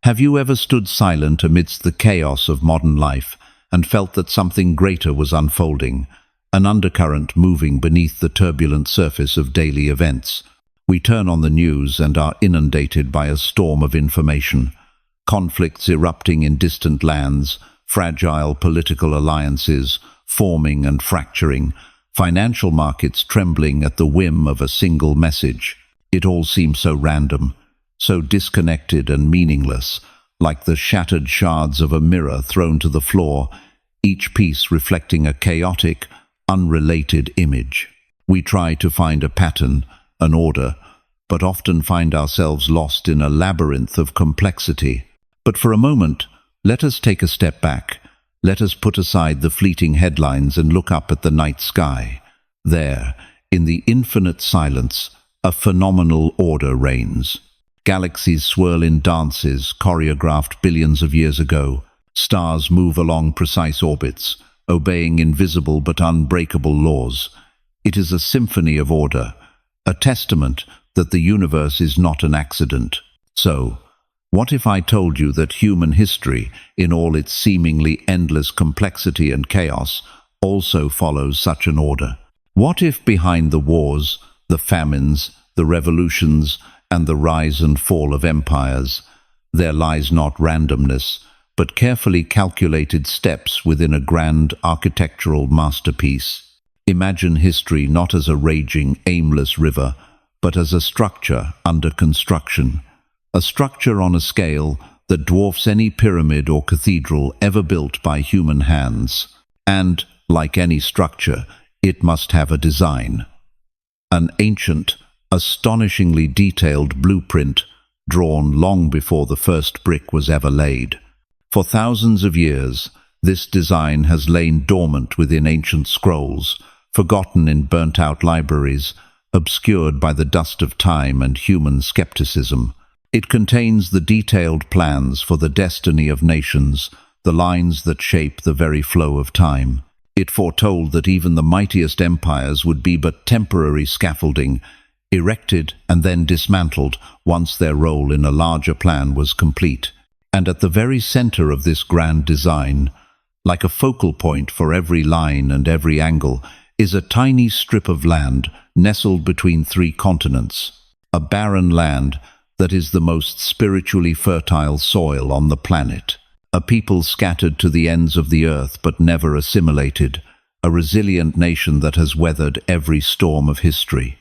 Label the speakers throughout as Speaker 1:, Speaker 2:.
Speaker 1: Have you ever stood silent amidst the chaos of modern life and felt that something greater was unfolding, an undercurrent moving beneath the turbulent surface of daily events? We turn on the news and are inundated by a storm of information. Conflicts erupting in distant lands, fragile political alliances forming and fracturing, financial markets trembling at the whim of a single message. It all seems so random, so disconnected and meaningless, like the shattered shards of a mirror thrown to the floor, each piece reflecting a chaotic, unrelated image. We try to find a pattern, an order, but often find ourselves lost in a labyrinth of complexity. But for a moment, let us take a step back. Let us put aside the fleeting headlines and look up at the night sky. There, in the infinite silence, a phenomenal order reigns. Galaxies swirl in dances choreographed billions of years ago. Stars move along precise orbits, obeying invisible but unbreakable laws. It is a symphony of order, a testament that the universe is not an accident. So, what if I told you that human history, in all its seemingly endless complexity and chaos, also follows such an order? What if behind the wars, the famines, the revolutions, and the rise and fall of empires, there lies not randomness, but carefully calculated steps within a grand architectural masterpiece? Imagine history not as a raging, aimless river, but as a structure under construction. A structure on a scale that dwarfs any pyramid or cathedral ever built by human hands. And, like any structure, it must have a design. An ancient, astonishingly detailed blueprint drawn long before the first brick was ever laid. For thousands of years, this design has lain dormant within ancient scrolls, forgotten in burnt-out libraries, obscured by the dust of time and human skepticism. It contains the detailed plans for the destiny of nations, the lines that shape the very flow of time. It foretold that even the mightiest empires would be but temporary scaffolding, erected and then dismantled once their role in a larger plan was complete. And at the very center of this grand design, like a focal point for every line and every angle, is a tiny strip of land nestled between three continents, a barren land that is the most spiritually fertile soil on the planet, a people scattered to the ends of the earth but never assimilated, a resilient nation that has weathered every storm of history.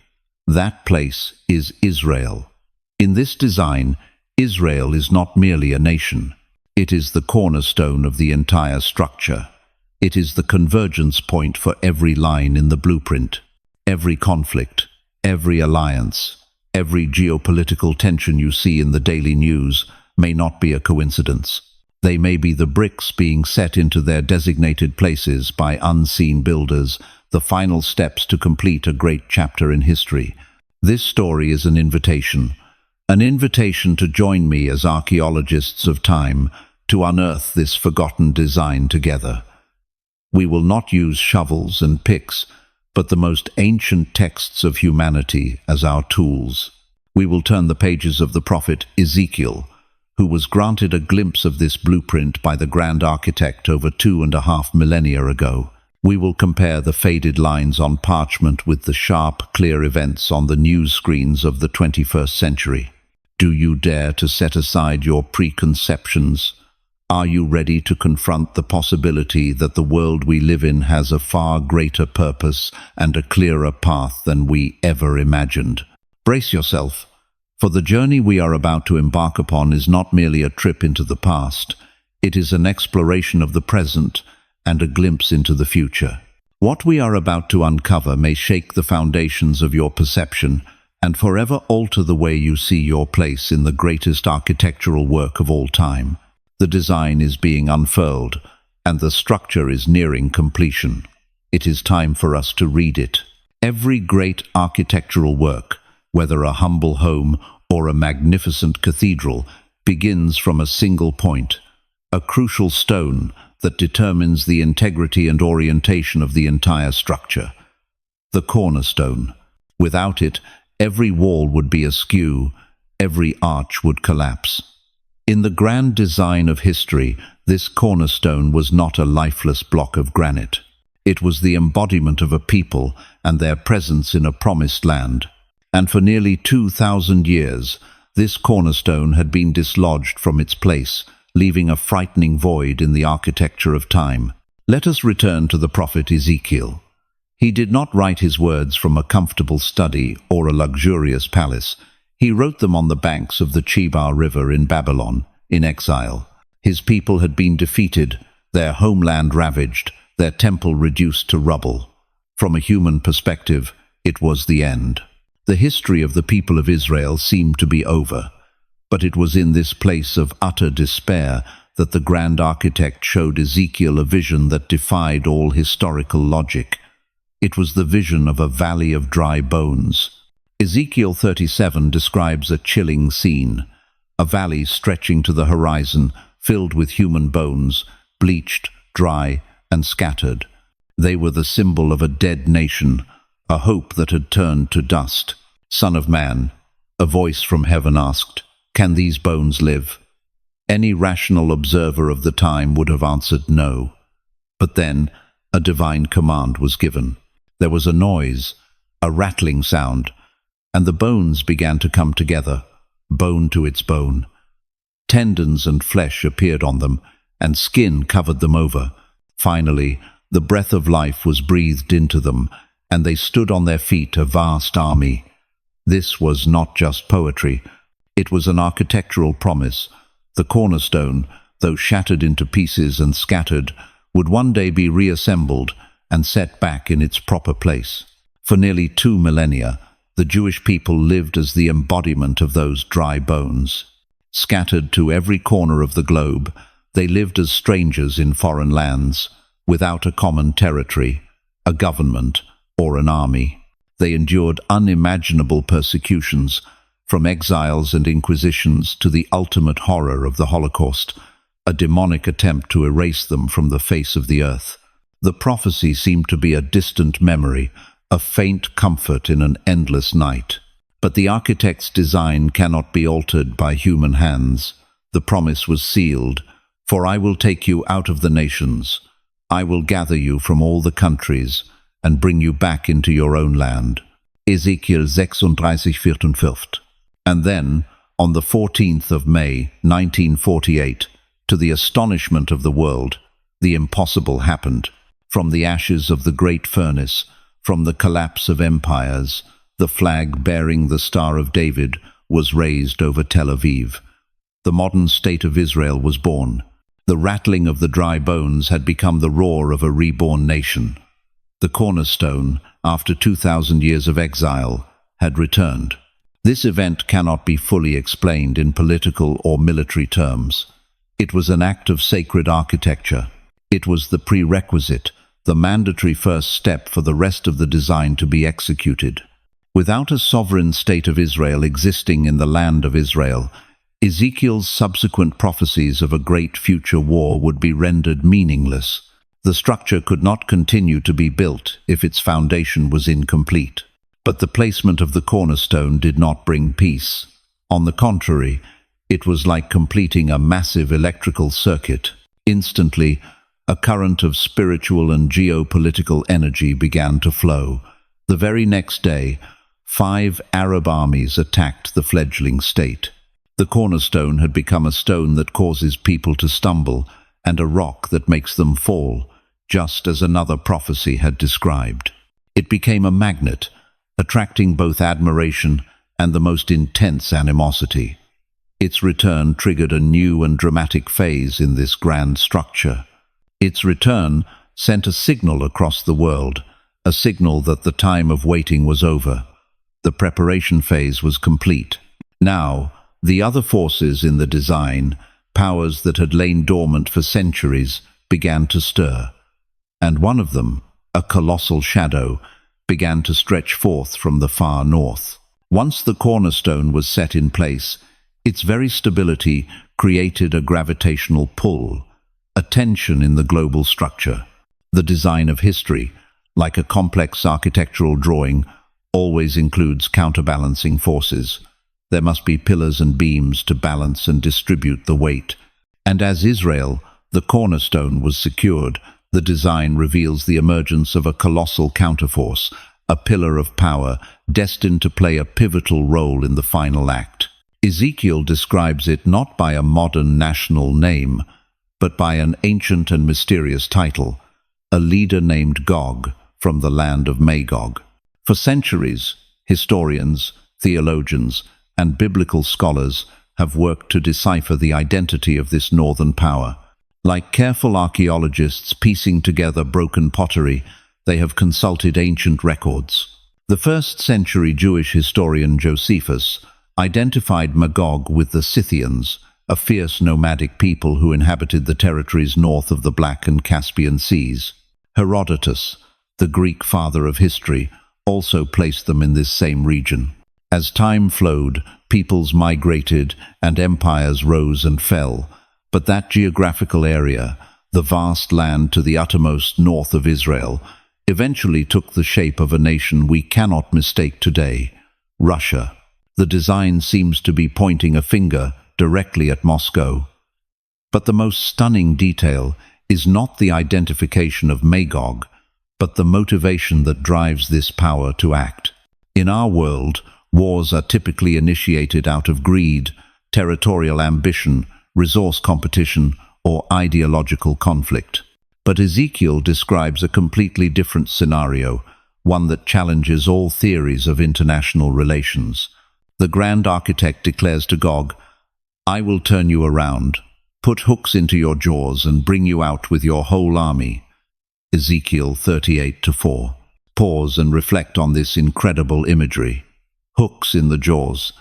Speaker 1: That place is Israel. In this design, Israel is not merely a nation. It is the cornerstone of the entire structure. It is the convergence point for every line in the blueprint. Every conflict, every alliance, every geopolitical tension you see in the daily news may not be a coincidence. They may be the bricks being set into their designated places by unseen builders, the final steps to complete a great chapter in history. This story is an invitation to join me as archaeologists of time to unearth this forgotten design together. We will not use shovels and picks, but the most ancient texts of humanity as our tools. We will turn the pages of the prophet Ezekiel, who was granted a glimpse of this blueprint by the grand architect over 2.5 millennia ago. We will compare the faded lines on parchment with the sharp, clear events on the news screens of the 21st century. Do you dare to set aside your preconceptions? Are you ready to confront the possibility that the world we live in has a far greater purpose and a clearer path than we ever imagined? Brace yourself, for the journey we are about to embark upon is not merely a trip into the past. It is an exploration of the present and a glimpse into the future. What we are about to uncover may shake the foundations of your perception and forever alter the way you see your place in the greatest architectural work of all time. The design is being unfurled, and the structure is nearing completion. It is time for us to read it. Every great architectural work, whether a humble home or a magnificent cathedral, begins from a single point, a crucial stone that determines the integrity and orientation of the entire structure. The cornerstone. Without it, every wall would be askew, every arch would collapse. In the grand design of history, this cornerstone was not a lifeless block of granite. It was the embodiment of a people and their presence in a promised land. And for nearly 2,000 years, this cornerstone had been dislodged from its place, leaving a frightening void in the architecture of time. Let us return to the prophet Ezekiel. He did not write his words from a comfortable study or a luxurious palace. He wrote them on the banks of the Chebar River in Babylon, in exile. His people had been defeated, their homeland ravaged, their temple reduced to rubble. From a human perspective, it was the end. The history of the people of Israel seemed to be over. But it was in this place of utter despair that the grand architect showed Ezekiel a vision that defied all historical logic. It was the vision of a valley of dry bones. Ezekiel 37 describes a chilling scene, a valley stretching to the horizon, filled with human bones, bleached, dry, and scattered. They were the symbol of a dead nation, a hope that had turned to dust. Son of man, a voice from heaven asked, "Can these bones live?" Any rational observer of the time would have answered no. But then a divine command was given. There was a noise, a rattling sound, and the bones began to come together, bone to its bone. Tendons and flesh appeared on them, and skin covered them over. Finally, the breath of life was breathed into them, and they stood on their feet, a vast army. This was not just poetry. It was an architectural promise. The cornerstone, though shattered into pieces and scattered, would one day be reassembled and set back in its proper place. For nearly 2 millennia, the Jewish people lived as the embodiment of those dry bones. Scattered to every corner of the globe, they lived as strangers in foreign lands, without a common territory, a government, or an army. They endured unimaginable persecutions, from exiles and inquisitions to the ultimate horror of the Holocaust, a demonic attempt to erase them from the face of the earth. The prophecy seemed to be a distant memory, a faint comfort in an endless night. But the architect's design cannot be altered by human hands. The promise was sealed, "For I will take you out of the nations. I will gather you from all the countries and bring you back into your own land." Ezekiel 36:4. And then, on the 14th of May, 1948, to the astonishment of the world, the impossible happened. From the ashes of the great furnace, from the collapse of empires, the flag bearing the Star of David was raised over Tel Aviv. The modern state of Israel was born. The rattling of the dry bones had become the roar of a reborn nation. The cornerstone, after 2,000 years of exile, had returned. This event cannot be fully explained in political or military terms. It was an act of sacred architecture. It was the prerequisite, the mandatory first step for the rest of the design to be executed. Without a sovereign state of Israel existing in the land of Israel, Ezekiel's subsequent prophecies of a great future war would be rendered meaningless. The structure could not continue to be built if its foundation was incomplete. But the placement of the cornerstone did not bring peace. On the contrary, it was like completing a massive electrical circuit. Instantly, a current of spiritual and geopolitical energy began to flow. The very next day, 5 Arab armies attacked the fledgling state. The cornerstone had become a stone that causes people to stumble, and a rock that makes them fall, just as another prophecy had described. It became a magnet, attracting both admiration and the most intense animosity. Its return triggered a new and dramatic phase in this grand structure. Its return sent a signal across the world, a signal that the time of waiting was over. The preparation phase was complete. Now, the other forces in the design, powers that had lain dormant for centuries, began to stir. And one of them, a colossal shadow, began to stretch forth from the far north. Once the cornerstone was set in place, its very stability created a gravitational pull, a tension in the global structure. The design of history, like a complex architectural drawing, always includes counterbalancing forces. There must be pillars and beams to balance and distribute the weight. And as Israel, the cornerstone, was secured, the design reveals the emergence of a colossal counterforce, a pillar of power destined to play a pivotal role in the final act. Ezekiel describes it not by a modern national name, but by an ancient and mysterious title, a leader named Gog from the land of Magog. For centuries, historians, theologians, and biblical scholars have worked to decipher the identity of this northern power. Like careful archaeologists piecing together broken pottery, they have consulted ancient records. The first-century Jewish historian Josephus identified Magog with the Scythians, a fierce nomadic people who inhabited the territories north of the Black and Caspian Seas. Herodotus, the Greek father of history, also placed them in this same region. As time flowed, peoples migrated and empires rose and fell, but that geographical area, the vast land to the uttermost north of Israel, eventually took the shape of a nation we cannot mistake today, Russia. The design seems to be pointing a finger directly at Moscow. But the most stunning detail is not the identification of Magog, but the motivation that drives this power to act. In our world, wars are typically initiated out of greed, territorial ambition, resource competition, or ideological conflict. But Ezekiel describes a completely different scenario, one that challenges all theories of international relations. The Grand Architect declares to Gog, "I will turn you around, put hooks into your jaws and bring you out with your whole army." Ezekiel 38:4. Pause and reflect on this incredible imagery. Hooks in the jaws.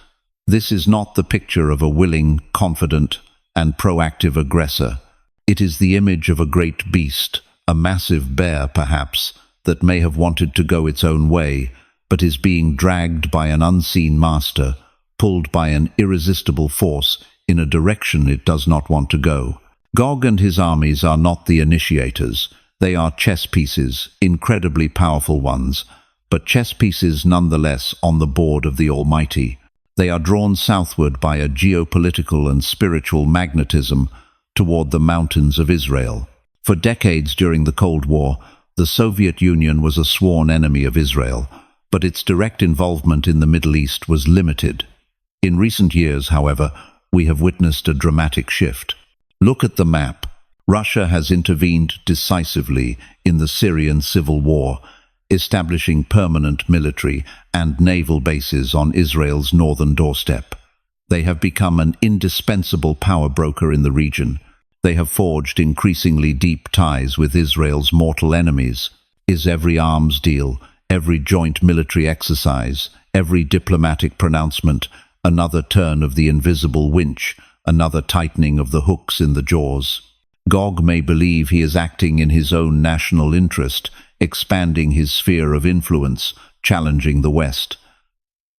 Speaker 1: This is not the picture of a willing, confident, and proactive aggressor. It is the image of a great beast, a massive bear perhaps, that may have wanted to go its own way, but is being dragged by an unseen master, pulled by an irresistible force in a direction it does not want to go. Gog and his armies are not the initiators. They are chess pieces, incredibly powerful ones, but chess pieces nonetheless on the board of the Almighty. They are drawn southward by a geopolitical and spiritual magnetism toward the mountains of Israel. For decades during the Cold War, the Soviet Union was a sworn enemy of Israel, but its direct involvement in the Middle East was limited. In recent years, however, we have witnessed a dramatic shift. Look at the map. Russia has intervened decisively in the Syrian civil war, establishing permanent military and naval bases on Israel's northern doorstep. They have become an indispensable power broker in the region. They have forged increasingly deep ties with Israel's mortal enemies. Is every arms deal, every joint military exercise, every diplomatic pronouncement another turn of the invisible winch, another tightening of the hooks in the jaws? Gog may believe he is acting in his own national interest, expanding his sphere of influence, challenging the West.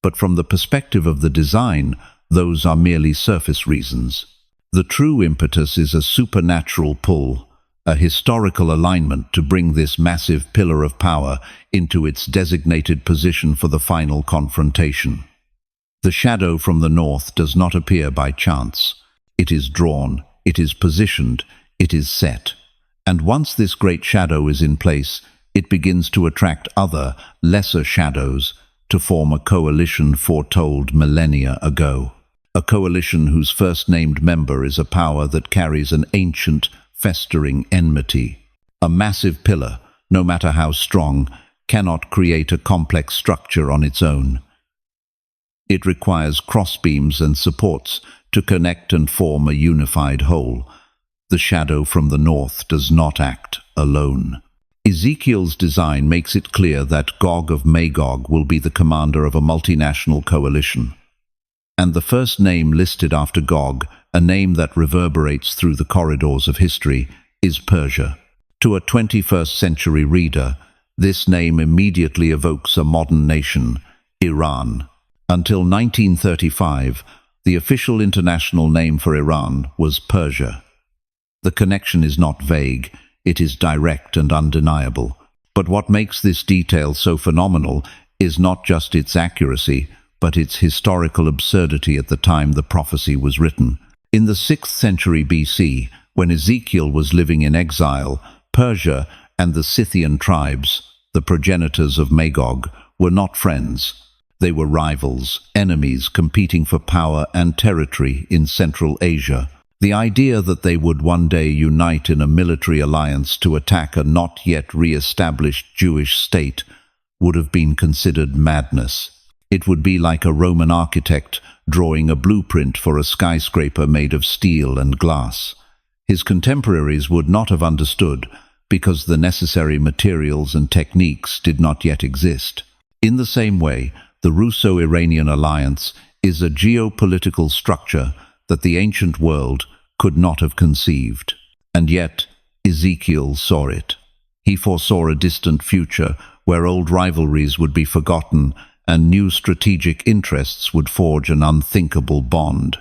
Speaker 1: But from the perspective of the design, those are merely surface reasons. The true impetus is a supernatural pull, a historical alignment to bring this massive pillar of power into its designated position for the final confrontation. The shadow from the north does not appear by chance. It is drawn, it is positioned, it is set. And once this great shadow is in place, it begins to attract other, lesser shadows to form a coalition foretold millennia ago. A coalition whose first-named member is a power that carries an ancient, festering enmity. A massive pillar, no matter how strong, cannot create a complex structure on its own. It requires crossbeams and supports to connect and form a unified whole. The shadow from the north does not act alone. Ezekiel's design makes it clear that Gog of Magog will be the commander of a multinational coalition. And the first name listed after Gog, a name that reverberates through the corridors of history, is Persia. To a 21st century reader, this name immediately evokes a modern nation, Iran. Until 1935, the official international name for Iran was Persia. The connection is not vague, it is direct and undeniable. But what makes this detail so phenomenal is not just its accuracy, but its historical absurdity at the time the prophecy was written. In the 6th century BC, when Ezekiel was living in exile, Persia and the Scythian tribes, the progenitors of Magog, were not friends. They were rivals, enemies competing for power and territory in Central Asia. The idea that they would one day unite in a military alliance to attack a not yet re-established Jewish state would have been considered madness. It would be like a Roman architect drawing a blueprint for a skyscraper made of steel and glass. His contemporaries would not have understood because the necessary materials and techniques did not yet exist. In the same way, the Russo-Iranian alliance is a geopolitical structure that the ancient world could not have conceived. And yet, Ezekiel saw it. He foresaw a distant future where old rivalries would be forgotten and new strategic interests would forge an unthinkable bond.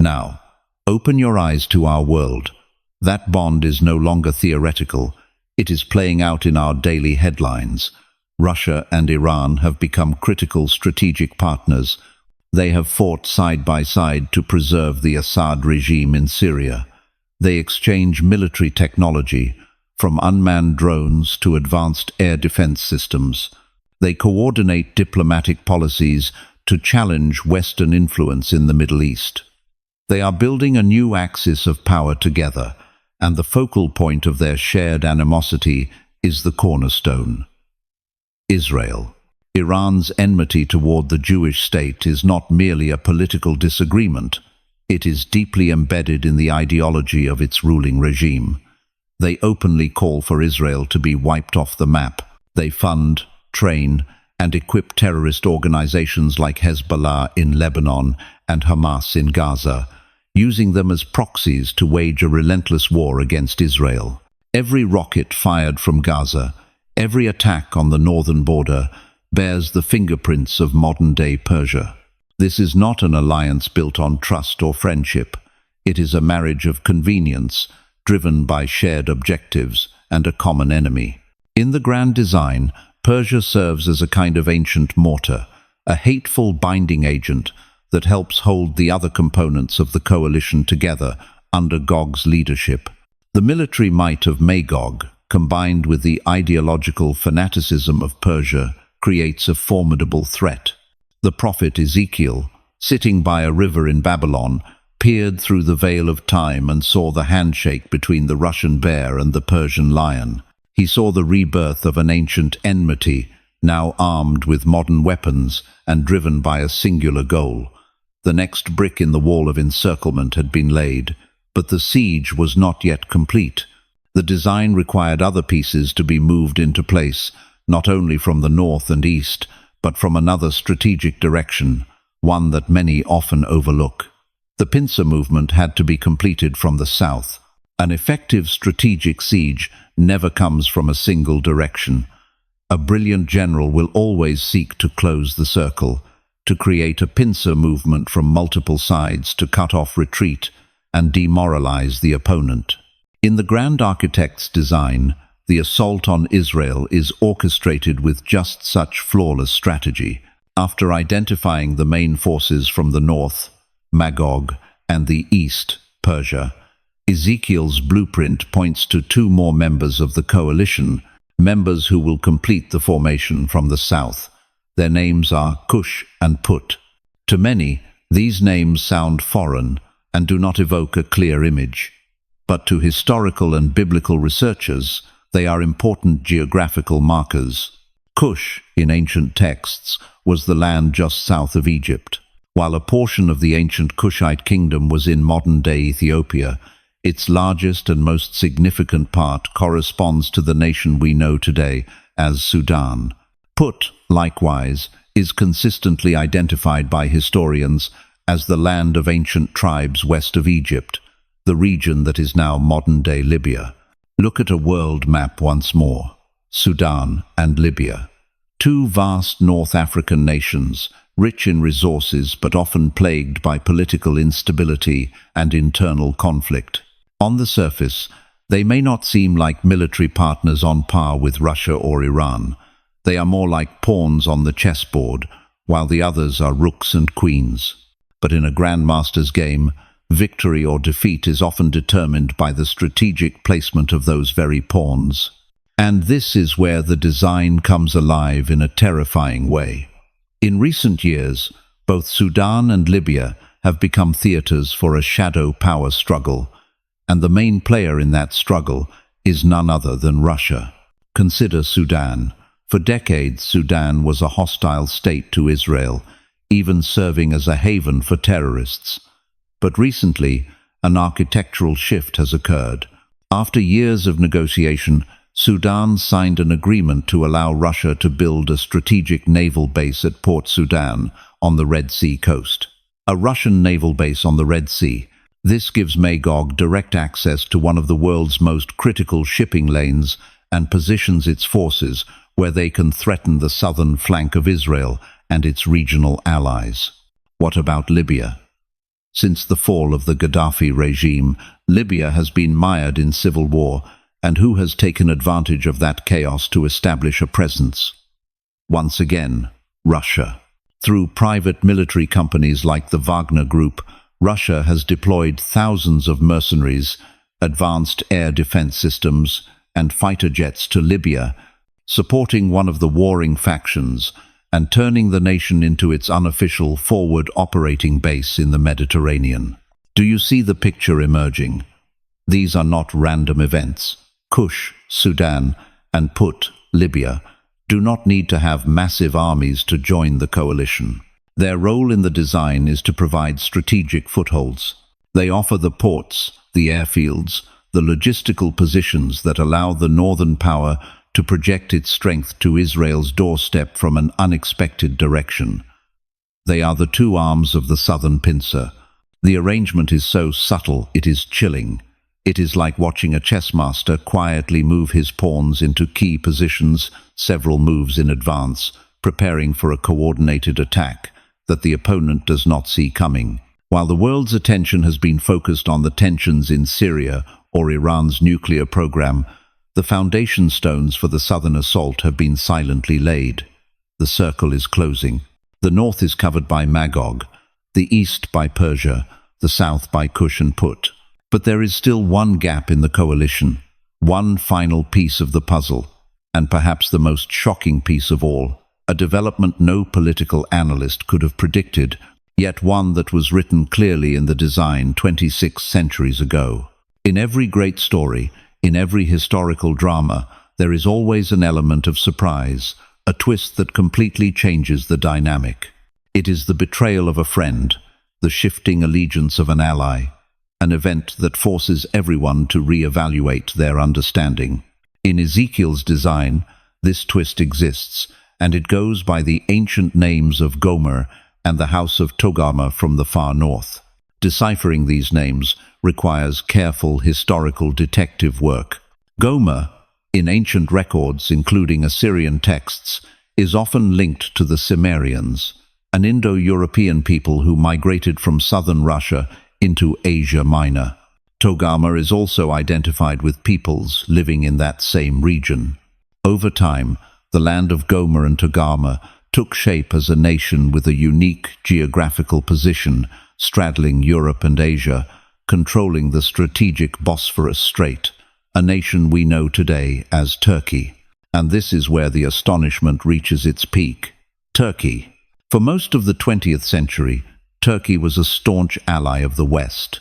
Speaker 1: Now, open your eyes to our world. That bond is no longer theoretical. It is playing out in our daily headlines. Russia and Iran have become critical strategic partners. They have fought side by side to preserve the Assad regime in Syria. They exchange military technology, from unmanned drones to advanced air defense systems. They coordinate diplomatic policies to challenge Western influence in the Middle East. They are building a new axis of power together, and the focal point of their shared animosity is the cornerstone: Israel. Iran's enmity toward the Jewish state is not merely a political disagreement. It is deeply embedded in the ideology of its ruling regime. They openly call for Israel to be wiped off the map. They fund, train, and equip terrorist organizations like Hezbollah in Lebanon and Hamas in Gaza, using them as proxies to wage a relentless war against Israel. Every rocket fired from Gaza, every attack on the northern border, bears the fingerprints of modern-day Persia. This is not an alliance built on trust or friendship. It is a marriage of convenience, driven by shared objectives and a common enemy. In the grand design, Persia serves as a kind of ancient mortar, a hateful binding agent that helps hold the other components of the coalition together under Gog's leadership. The military might of Magog, combined with the ideological fanaticism of Persia, creates a formidable threat. The prophet Ezekiel, sitting by a river in Babylon, peered through the veil of time and saw the handshake between the Russian bear and the Persian lion. He saw the rebirth of an ancient enmity, now armed with modern weapons and driven by a singular goal. The next brick in the wall of encirclement had been laid, but the siege was not yet complete. The design required other pieces to be moved into place, not only from the north and east, but from another strategic direction, one that many often overlook. The pincer movement had to be completed from the south. An effective strategic siege never comes from a single direction. A brilliant general will always seek to close the circle, to create a pincer movement from multiple sides to cut off retreat and demoralize the opponent. In the grand architect's design, the assault on Israel is orchestrated with just such flawless strategy. After identifying the main forces from the north, Magog, and the east, Persia, Ezekiel's blueprint points to two more members of the coalition, members who will complete the formation from the south. Their names are Cush and Put. To many, these names sound foreign and do not evoke a clear image. But to historical and biblical researchers, they are important geographical markers. Cush, in ancient texts, was the land just south of Egypt. While a portion of the ancient Kushite kingdom was in modern-day Ethiopia, its largest and most significant part corresponds to the nation we know today as Sudan. Put, likewise, is consistently identified by historians as the land of ancient tribes west of Egypt, the region that is now modern-day Libya. Look at a world map once more. Sudan and Libya. Two vast North African nations, rich in resources but often plagued by political instability and internal conflict. On the surface, they may not seem like military partners on par with Russia or Iran. They are more like pawns on the chessboard, while the others are rooks and queens. But in a grandmaster's game, victory or defeat is often determined by the strategic placement of those very pawns. And this is where the design comes alive in a terrifying way. In recent years, both Sudan and Libya have become theaters for a shadow power struggle, and the main player in that struggle is none other than Russia. Consider Sudan. For decades, Sudan was a hostile state to Israel, even serving as a haven for terrorists. But recently, an architectural shift has occurred. After years of negotiation, Sudan signed an agreement to allow Russia to build a strategic naval base at Port Sudan on the Red Sea coast. A Russian naval base on the Red Sea. This gives Magog direct access to one of the world's most critical shipping lanes and positions its forces where they can threaten the southern flank of Israel and its regional allies. What about Libya? Since the fall of the Gaddafi regime, Libya has been mired in civil war, and who has taken advantage of that chaos to establish a presence? Once again, Russia. Through private military companies like the Wagner Group, Russia has deployed thousands of mercenaries, advanced air defense systems, and fighter jets to Libya, supporting one of the warring factions and turning the nation into its unofficial forward operating base in the Mediterranean. Do you see the picture emerging? These are not random events. Kush, Sudan, and Put, Libya, do not need to have massive armies to join the coalition. Their role in the design is to provide strategic footholds. They offer the ports, the airfields, the logistical positions that allow the northern power to project its strength to Israel's doorstep from an unexpected direction. They are the two arms of the southern pincer. The arrangement is so subtle it is chilling. It is like watching a chess master quietly move his pawns into key positions several moves in advance, preparing for a coordinated attack that the opponent does not see coming. While the world's attention has been focused on the tensions in Syria or Iran's nuclear program, the foundation stones for the southern assault have been silently laid. The circle is closing. The north is covered by Magog, the east by Persia, the south by Kush and Put. But there is still one gap in the coalition, one final piece of the puzzle, and perhaps the most shocking piece of all, a development no political analyst could have predicted, yet one that was written clearly in the design 26 centuries ago. In every great story, in every historical drama, there is always an element of surprise, a twist that completely changes the dynamic. It is the betrayal of a friend, the shifting allegiance of an ally, an event that forces everyone to re-evaluate their understanding. In Ezekiel's design, this twist exists, and it goes by the ancient names of Gomer and the house of Togarmah from the far north. Deciphering these names requires careful historical detective work. Gomer, in ancient records including Assyrian texts, is often linked to the Cimmerians, an Indo-European people who migrated from southern Russia into Asia Minor. Togarmah is also identified with peoples living in that same region. Over time, the land of Gomer and Togarmah took shape as a nation with a unique geographical position straddling Europe and Asia, controlling the strategic Bosphorus Strait, a nation we know today as Turkey. And this is where the astonishment reaches its peak. Turkey. For most of the 20th century, Turkey was a staunch ally of the West.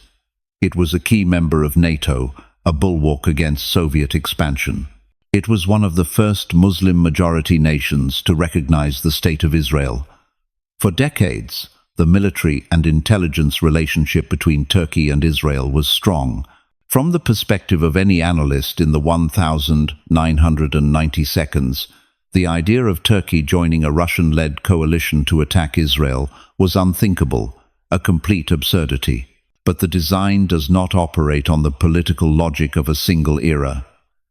Speaker 1: It was a key member of NATO, a bulwark against Soviet expansion. It was one of the first Muslim-majority nations to recognize the State of Israel. For decades, the military and intelligence relationship between Turkey and Israel was strong. From the perspective of any analyst in the 1990 seconds, the idea of Turkey joining a Russian-led coalition to attack Israel was unthinkable, a complete absurdity. But the design does not operate on the political logic of a single era.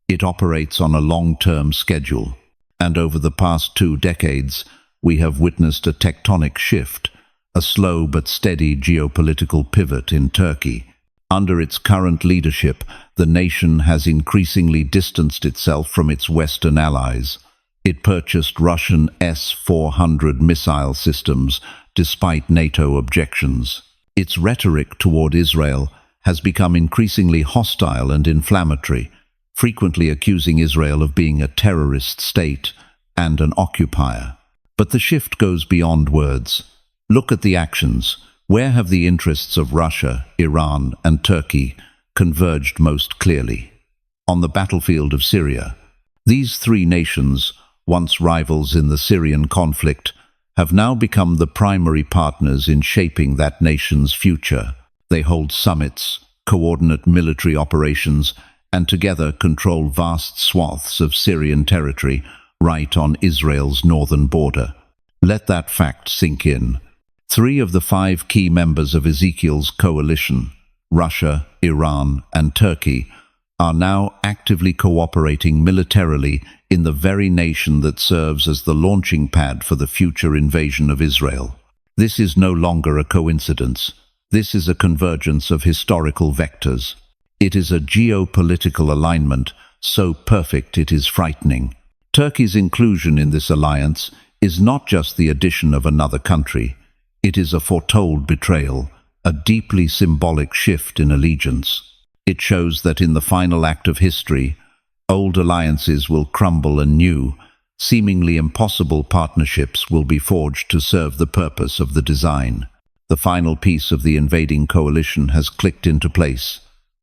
Speaker 1: It operates on a long-term schedule. And over the past 2 decades, we have witnessed a tectonic shift, a slow but steady geopolitical pivot in Turkey. Under its current leadership, the nation has increasingly distanced itself from its Western allies. It purchased Russian S-400 missile systems despite NATO objections. Its rhetoric toward Israel has become increasingly hostile and inflammatory, frequently accusing Israel of being a terrorist state and an occupier. But the shift goes beyond words. Look at the actions. Where have the interests of Russia, Iran, and Turkey converged most clearly? On the battlefield of Syria. These three nations, once rivals in the Syrian conflict, have now become the primary partners in shaping that nation's future. They hold summits, coordinate military operations, and together control vast swaths of Syrian territory right on Israel's northern border. Let that fact sink in. 3 of the 5 key members of Ezekiel's coalition, Russia, Iran, and Turkey, are now actively cooperating militarily in the very nation that serves as the launching pad for the future invasion of Israel. This is no longer a coincidence. This is a convergence of historical vectors. It is a geopolitical alignment so perfect it is frightening. Turkey's inclusion in this alliance is not just the addition of another country. It is a foretold betrayal, a deeply symbolic shift in allegiance. It shows that in the final act of history, old alliances will crumble and new, seemingly impossible partnerships will be forged to serve the purpose of the design. The final piece of the invading coalition has clicked into place.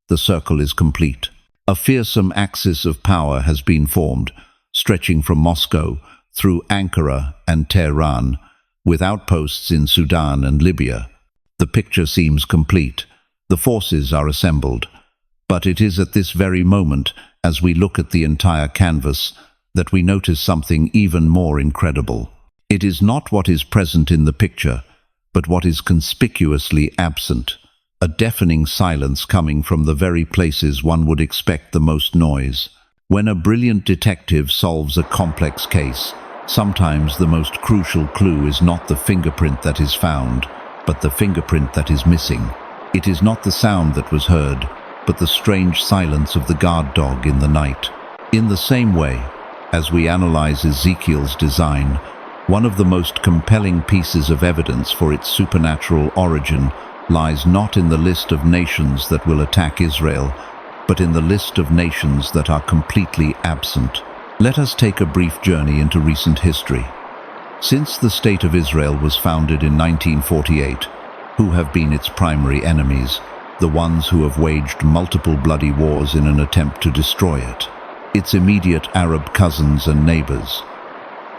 Speaker 1: The circle is complete. A fearsome axis of power has been formed, stretching from Moscow through Ankara and Tehran, with outposts in Sudan and Libya. The picture seems complete. The forces are assembled. But it is at this very moment, as we look at the entire canvas, that we notice something even more incredible. It is not what is present in the picture, but what is conspicuously absent. A deafening silence coming from the very places one would expect the most noise. When a brilliant detective solves a complex case, sometimes the most crucial clue is not the fingerprint that is found, but the fingerprint that is missing. It is not the sound that was heard, but the strange silence of the guard dog in the night. In the same way, as we analyze Ezekiel's design, one of the most compelling pieces of evidence for its supernatural origin lies not in the list of nations that will attack Israel, but in the list of nations that are completely absent. Let us take a brief journey into recent history. Since the State of Israel was founded in 1948, who have been its primary enemies? The ones who have waged multiple bloody wars in an attempt to destroy it. Its immediate Arab cousins and neighbors.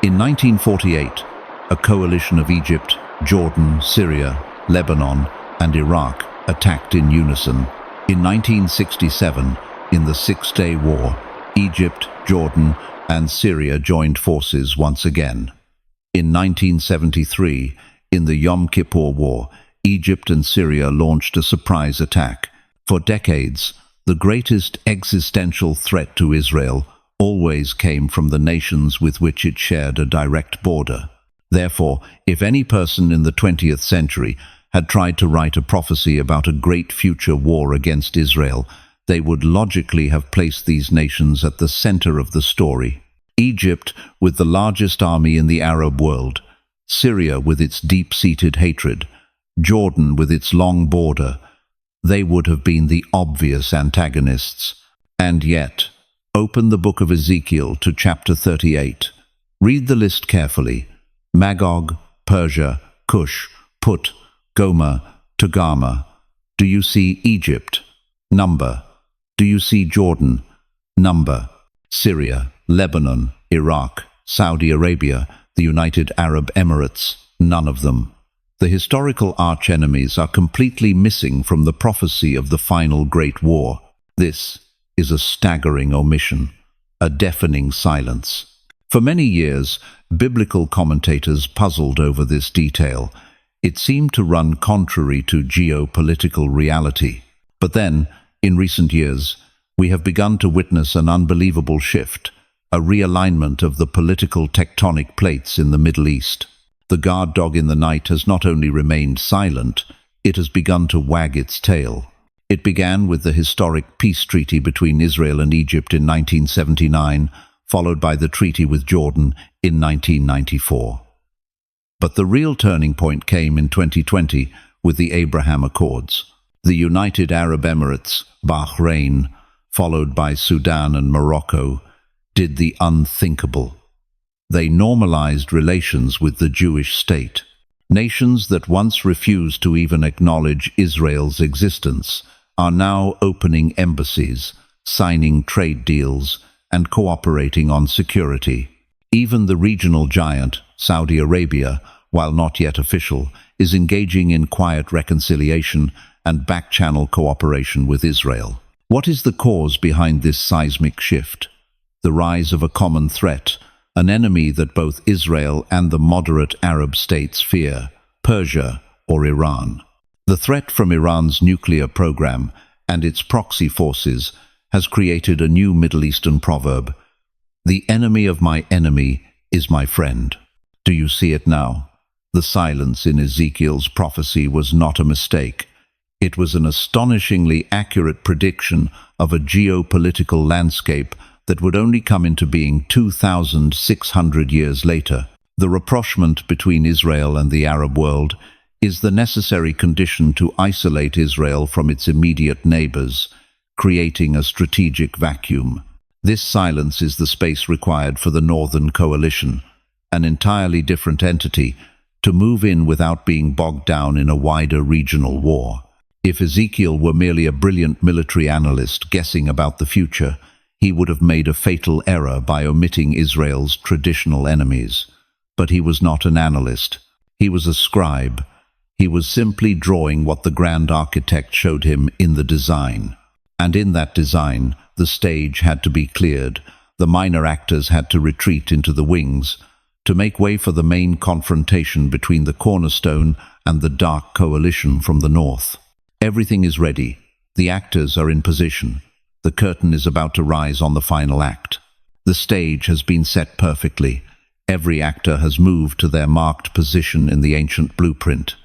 Speaker 1: In 1948, a coalition of Egypt, Jordan, Syria, Lebanon, and Iraq attacked in unison. In 1967, in the Six-Day War, Egypt, Jordan, and Syria joined forces once again. In 1973, in the Yom Kippur War, Egypt and Syria launched a surprise attack. For decades, the greatest existential threat to Israel always came from the nations with which it shared a direct border. Therefore, if any person in the 20th century had tried to write a prophecy about a great future war against Israel, they would logically have placed these nations at the center of the story. Egypt, with the largest army in the Arab world, Syria with its deep-seated hatred, Jordan with its long border, they would have been the obvious antagonists. And yet, open the book of Ezekiel to chapter 38. Read the list carefully. Magog, Persia, Cush, Put, Gomer, Togarmah. Do you see Egypt? Number. Do you see Jordan? Number. Syria, Lebanon, Iraq, Saudi Arabia, the United Arab Emirates? None of them. The historical arch-enemies are completely missing from the prophecy of the final Great War. This is a staggering omission, a deafening silence. For many years, biblical commentators puzzled over this detail. It seemed to run contrary to geopolitical reality. But then, in recent years, we have begun to witness an unbelievable shift, a realignment of the political tectonic plates in the Middle East. The guard dog in the night has not only remained silent, it has begun to wag its tail. It began with the historic peace treaty between Israel and Egypt in 1979, followed by the treaty with Jordan in 1994. But the real turning point came in 2020 with the Abraham Accords. The United Arab Emirates, Bahrain, followed by Sudan and Morocco, did the unthinkable. They normalized relations with the Jewish state. Nations that once refused to even acknowledge Israel's existence are now opening embassies, signing trade deals, and cooperating on security. Even the regional giant, Saudi Arabia, while not yet official, is engaging in quiet reconciliation and back-channel cooperation with Israel. What is the cause behind this seismic shift? The rise of a common threat, an enemy that both Israel and the moderate Arab states fear, Persia or Iran. The threat from Iran's nuclear program and its proxy forces has created a new Middle Eastern proverb: "The enemy of my enemy is my friend." Do you see it now? The silence in Ezekiel's prophecy was not a mistake. It was an astonishingly accurate prediction of a geopolitical landscape that would only come into being 2,600 years later. The rapprochement between Israel and the Arab world is the necessary condition to isolate Israel from its immediate neighbors, creating a strategic vacuum. This silence is the space required for the Northern Coalition, an entirely different entity, to move in without being bogged down in a wider regional war. If Ezekiel were merely a brilliant military analyst guessing about the future, he would have made a fatal error by omitting Israel's traditional enemies. But he was not an analyst. He was a scribe. He was simply drawing what the grand architect showed him in the design. And in that design, the stage had to be cleared. The minor actors had to retreat into the wings to make way for the main confrontation between the cornerstone and the dark coalition from the north. Everything is ready. The actors are in position. The curtain is about to rise on the final act. The stage has been set perfectly. Every actor has moved to their marked position in the ancient blueprint.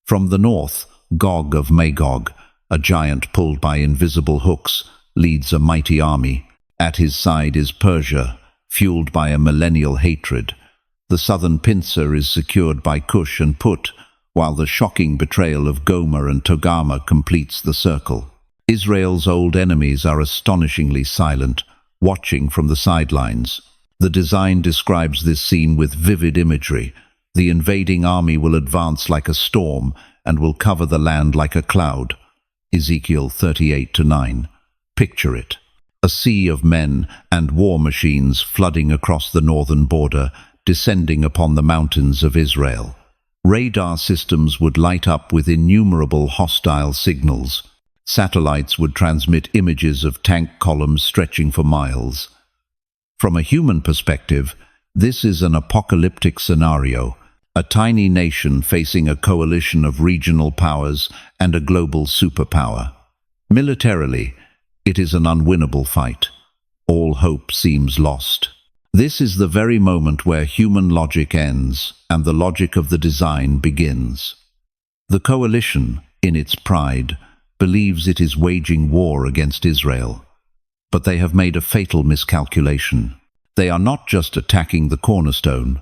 Speaker 1: From the north, Gog of Magog, a giant pulled by invisible hooks, leads a mighty army. At his side is Persia, fueled by a millennial hatred. The southern pincer is secured by Cush and Put, while the shocking betrayal of Gomer and Togarmah completes the circle. Israel's old enemies are astonishingly silent, watching from the sidelines. The design describes this scene with vivid imagery. The invading army will advance like a storm and will cover the land like a cloud. Ezekiel 38-9. Picture it. A sea of men and war machines flooding across the northern border, descending upon the mountains of Israel. Radar systems would light up with innumerable hostile signals. Satellites would transmit images of tank columns stretching for miles. From a human perspective, this is an apocalyptic scenario, a tiny nation facing a coalition of regional powers and a global superpower. Militarily, it is an unwinnable fight. All hope seems lost. This is the very moment where human logic ends and the logic of the design begins. The coalition, in its pride, believes it is waging war against Israel. But they have made a fatal miscalculation. They are not just attacking the cornerstone,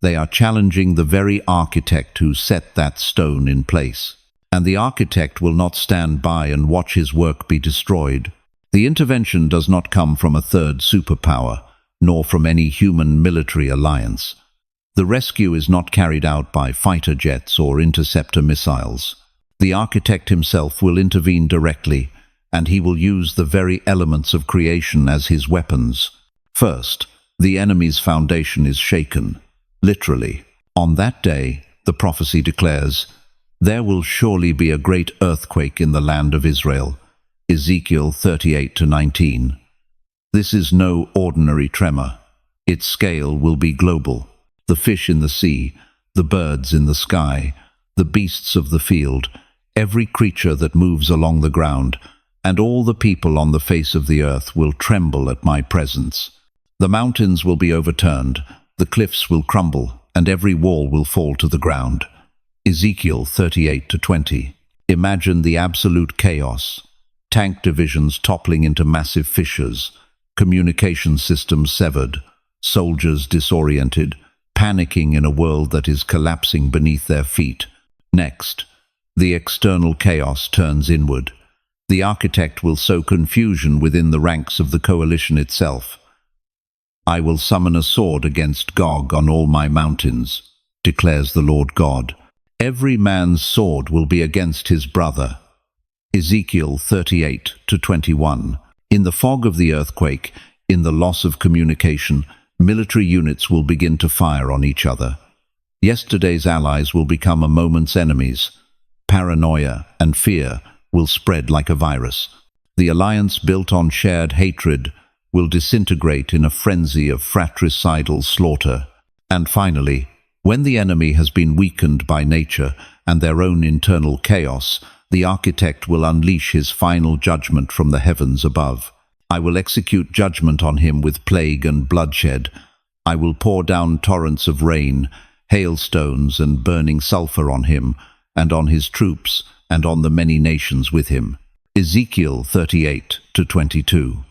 Speaker 1: they are challenging the very architect who set that stone in place. And the architect will not stand by and watch his work be destroyed. The intervention does not come from a third superpower, nor from any human military alliance. The rescue is not carried out by fighter jets or interceptor missiles. The architect himself will intervene directly, and he will use the very elements of creation as his weapons. First, the enemy's foundation is shaken. Literally, on that day, the prophecy declares, "There will surely be a great earthquake in the land of Israel." Ezekiel 38-19. This is no ordinary tremor. Its scale will be global. The fish in the sea, the birds in the sky, the beasts of the field, every creature that moves along the ground, and all the people on the face of the earth will tremble at my presence. The mountains will be overturned, the cliffs will crumble, and every wall will fall to the ground. Ezekiel 38-20. Imagine the absolute chaos. Tank divisions toppling into massive fissures, communication systems severed, soldiers disoriented, panicking in a world that is collapsing beneath their feet. Next, the external chaos turns inward. The architect will sow confusion within the ranks of the coalition itself. "I will summon a sword against Gog on all my mountains," declares the Lord God. "Every man's sword will be against his brother." Ezekiel 38-21. In the fog of the earthquake, in the loss of communication, military units will begin to fire on each other. Yesterday's allies will become a moment's enemies. Paranoia and fear will spread like a virus. The alliance built on shared hatred will disintegrate in a frenzy of fratricidal slaughter. And finally, when the enemy has been weakened by nature and their own internal chaos, the architect will unleash his final judgment from the heavens above. "I will execute judgment on him with plague and bloodshed. I will pour down torrents of rain, hailstones and burning sulfur on him, and on his troops, and on the many nations with him." Ezekiel 38-22.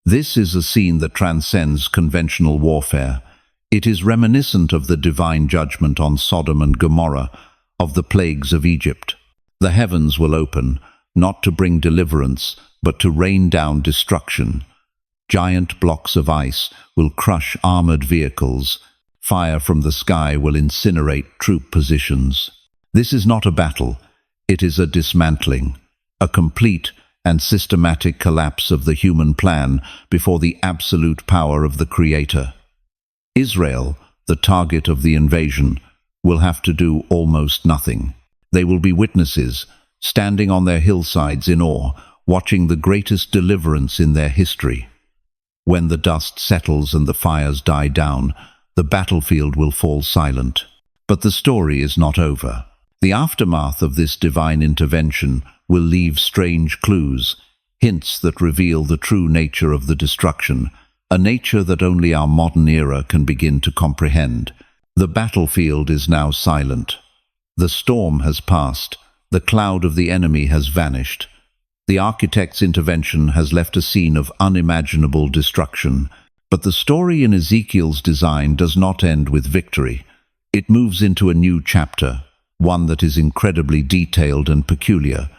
Speaker 1: This is a scene that transcends conventional warfare. It is reminiscent of the divine judgment on Sodom and Gomorrah, of the plagues of Egypt. The heavens will open, not to bring deliverance, but to rain down destruction. Giant blocks of ice will crush armored vehicles. Fire from the sky will incinerate troop positions. This is not a battle. It is a dismantling, a complete and systematic collapse of the human plan before the absolute power of the Creator. Israel, the target of the invasion, will have to do almost nothing. They will be witnesses, standing on their hillsides in awe, watching the greatest deliverance in their history. When the dust settles and the fires die down, the battlefield will fall silent. But the story is not over. The aftermath of this divine intervention will leave strange clues, hints that reveal the true nature of the destruction, a nature that only our modern era can begin to comprehend. The battlefield is now silent. The storm has passed. The cloud of the enemy has vanished. The architect's intervention has left a scene of unimaginable destruction. But the story in Ezekiel's design does not end with victory. It moves into a new chapter, one that is incredibly detailed and peculiar,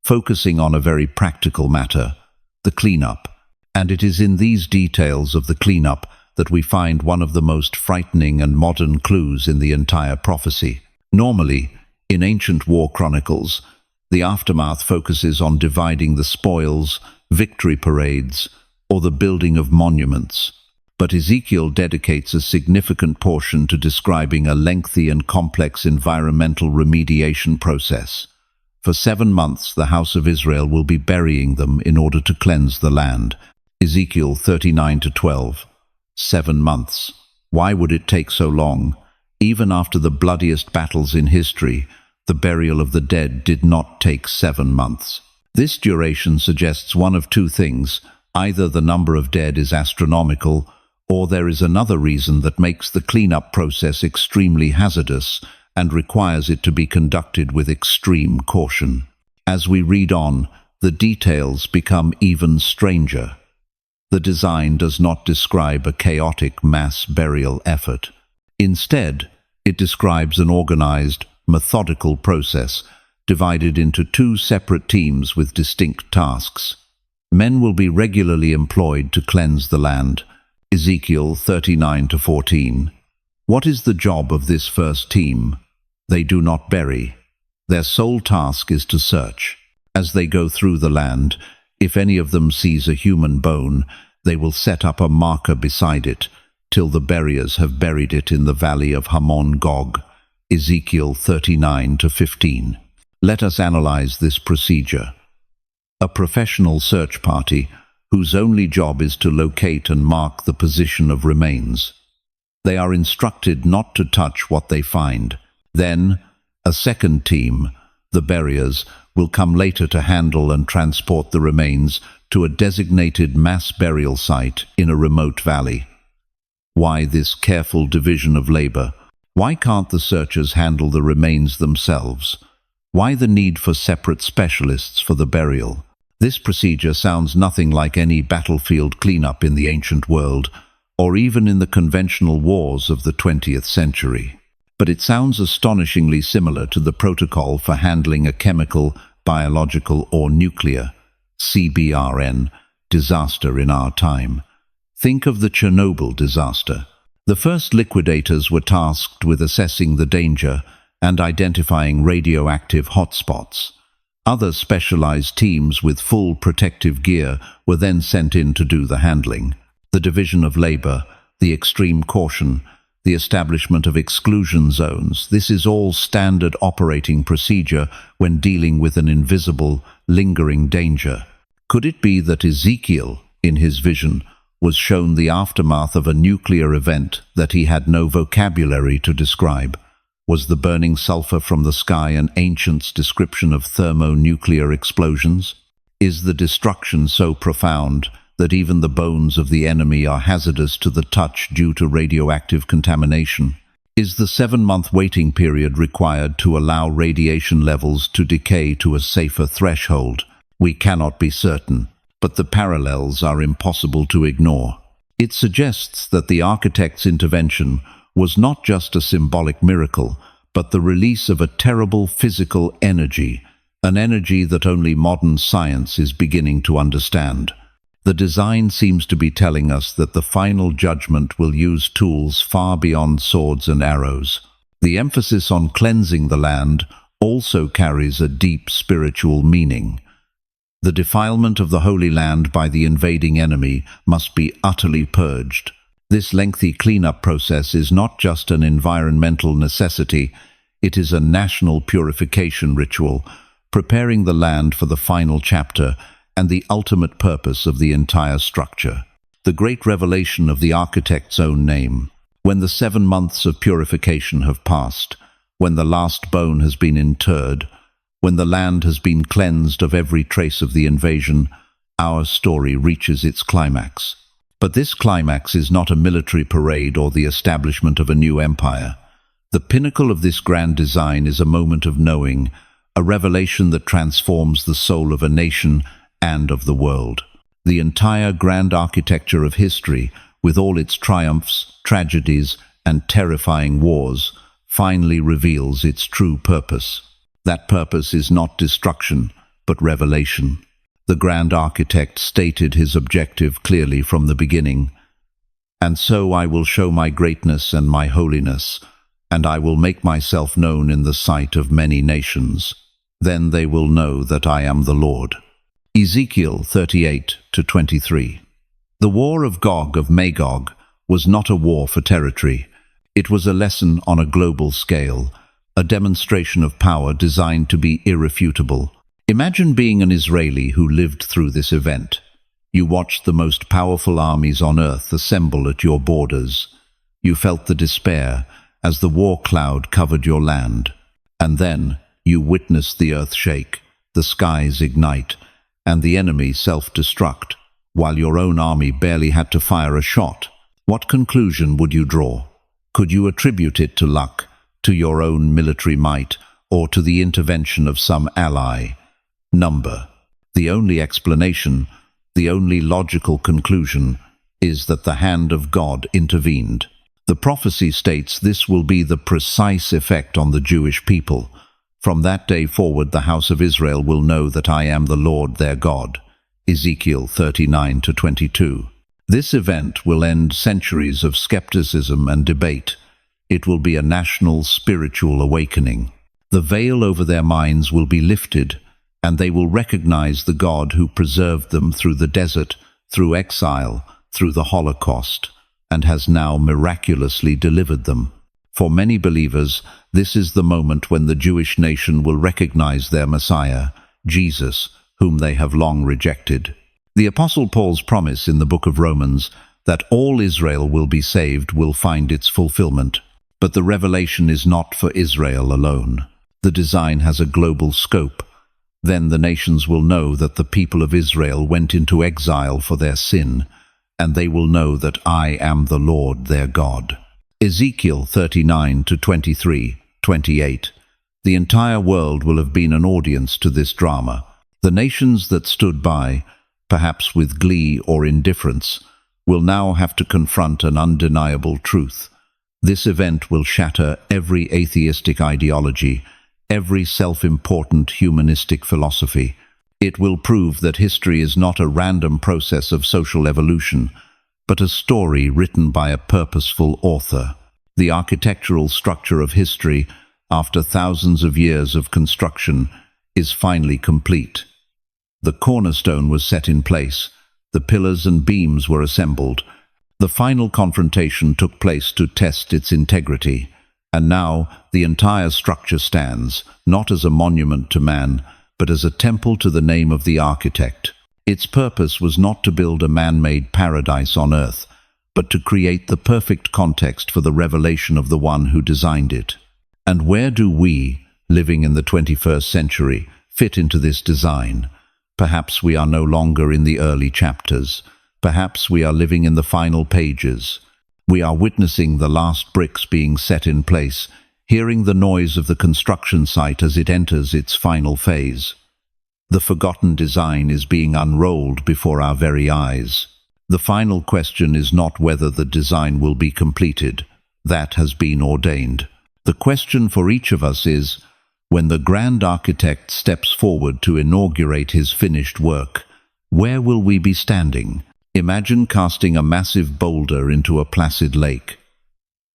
Speaker 1: focusing on a very practical matter, the cleanup. And it is in these details of the cleanup that we find one of the most frightening and modern clues in the entire prophecy. Normally, in ancient war chronicles, the aftermath focuses on dividing the spoils, victory parades, or the building of monuments. But Ezekiel dedicates a significant portion to describing a lengthy and complex environmental remediation process. For 7 months, the house of Israel will be burying them in order to cleanse the land. Ezekiel 39-12. 7 months. Why would it take so long? Even after the bloodiest battles in history, the burial of the dead did not take 7 months. This duration suggests one of two things. Either the number of dead is astronomical, or there is another reason that makes the cleanup process extremely hazardous and requires it to be conducted with extreme caution. As we read on, the details become even stranger. The design does not describe a chaotic mass burial effort. Instead, it describes an organized, methodical process divided into 2 separate teams with distinct tasks. Men will be regularly employed to cleanse the land. Ezekiel 39-14. What is the job of this first team? They do not bury. Their sole task is to search. As they go through the land, if any of them sees a human bone, they will set up a marker beside it, till the buriers have buried it in the valley of Hamon Gog. Ezekiel 39-15. Let us analyze this procedure. A professional search party, whose only job is to locate and mark the position of remains. They are instructed not to touch what they find. Then, a second team, the buriers, will come later to handle and transport the remains to a designated mass burial site in a remote valley. Why this careful division of labor? Why can't the searchers handle the remains themselves? Why the need for separate specialists for the burial? This procedure sounds nothing like any battlefield cleanup in the ancient world, or even in the conventional wars of the 20th century. But it sounds astonishingly similar to the protocol for handling a chemical, biological, or nuclear (CBRN) disaster in our time. Think of the Chernobyl disaster. The first liquidators were tasked with assessing the danger and identifying radioactive hotspots. Other specialized teams with full protective gear were then sent in to do the handling. The division of labor, the extreme caution, the establishment of exclusion zones, this is all standard operating procedure when dealing with an invisible, lingering danger. Could it be that Ezekiel, in his vision, was shown the aftermath of a nuclear event that he had no vocabulary to describe? Was the burning sulfur from the sky an ancient's description of thermonuclear explosions? Is the destruction so profound that even the bones of the enemy are hazardous to the touch due to radioactive contamination? Is the 7-month waiting period required to allow radiation levels to decay to a safer threshold? We cannot be certain, but the parallels are impossible to ignore. It suggests that the architect's intervention was not just a symbolic miracle, but the release of a terrible physical energy, an energy that only modern science is beginning to understand. The design seems to be telling us that the final judgment will use tools far beyond swords and arrows. The emphasis on cleansing the land also carries a deep spiritual meaning. The defilement of the Holy Land by the invading enemy must be utterly purged. This lengthy cleanup process is not just an environmental necessity, it is a national purification ritual, preparing the land for the final chapter and the ultimate purpose of the entire structure. The great revelation of the architect's own name. When the 7 months of purification have passed, when the last bone has been interred, when the land has been cleansed of every trace of the invasion, our story reaches its climax. But this climax is not a military parade or the establishment of a new empire. The pinnacle of this grand design is a moment of knowing, a revelation that transforms the soul of a nation and of the world. The entire grand architecture of history, with all its triumphs, tragedies, and terrifying wars, finally reveals its true purpose. That purpose is not destruction, but revelation. The grand architect stated his objective clearly from the beginning. And so I will show my greatness and my holiness, and I will make myself known in the sight of many nations. Then they will know that I am the Lord. Ezekiel 38-23. The war of Gog of Magog was not a war for territory. It was a lesson on a global scale, a demonstration of power designed to be irrefutable. Imagine being an Israeli who lived through this event. You watched the most powerful armies on earth assemble at your borders. You felt the despair as the war cloud covered your land. And then you witnessed the earth shake, the skies ignite, and the enemy self-destruct, while your own army barely had to fire a shot. What conclusion would you draw? Could you attribute it to luck, to your own military might, or to the intervention of some ally? Number. The only explanation, the only logical conclusion, is that the hand of God intervened. The prophecy states this will be the precise effect on the Jewish people. From that day forward the house of Israel will know that I am the Lord their God. Ezekiel 39-22. This event will end centuries of skepticism and debate. It will be a national spiritual awakening. The veil over their minds will be lifted, and they will recognize the God who preserved them through the desert, through exile, through the Holocaust, and has now miraculously delivered them. For many believers, this is the moment when the Jewish nation will recognize their Messiah, Jesus, whom they have long rejected. The Apostle Paul's promise in the book of Romans that all Israel will be saved will find its fulfillment. But the revelation is not for Israel alone. The design has a global scope. Then the nations will know that the people of Israel went into exile for their sin, and they will know that I am the Lord their God. Ezekiel 39-23, 28. The entire world will have been an audience to this drama. The nations that stood by, perhaps with glee or indifference, will now have to confront an undeniable truth. This event will shatter every atheistic ideology, every self-important humanistic philosophy. It will prove that history is not a random process of social evolution, but a story written by a purposeful author. The architectural structure of history, after thousands of years of construction, is finally complete. The cornerstone was set in place, the pillars and beams were assembled. The final confrontation took place to test its integrity, and now the entire structure stands, not as a monument to man, but as a temple to the name of the architect. Its purpose was not to build a man-made paradise on earth, but to create the perfect context for the revelation of the one who designed it. And where do we, living in the 21st century, fit into this design? Perhaps we are no longer in the early chapters. Perhaps we are living in the final pages. We are witnessing the last bricks being set in place, hearing the noise of the construction site as it enters its final phase. The forgotten design is being unrolled before our very eyes. The final question is not whether the design will be completed. That has been ordained. The question for each of us is, when the grand architect steps forward to inaugurate his finished work, where will we be standing? Imagine casting a massive boulder into a placid lake.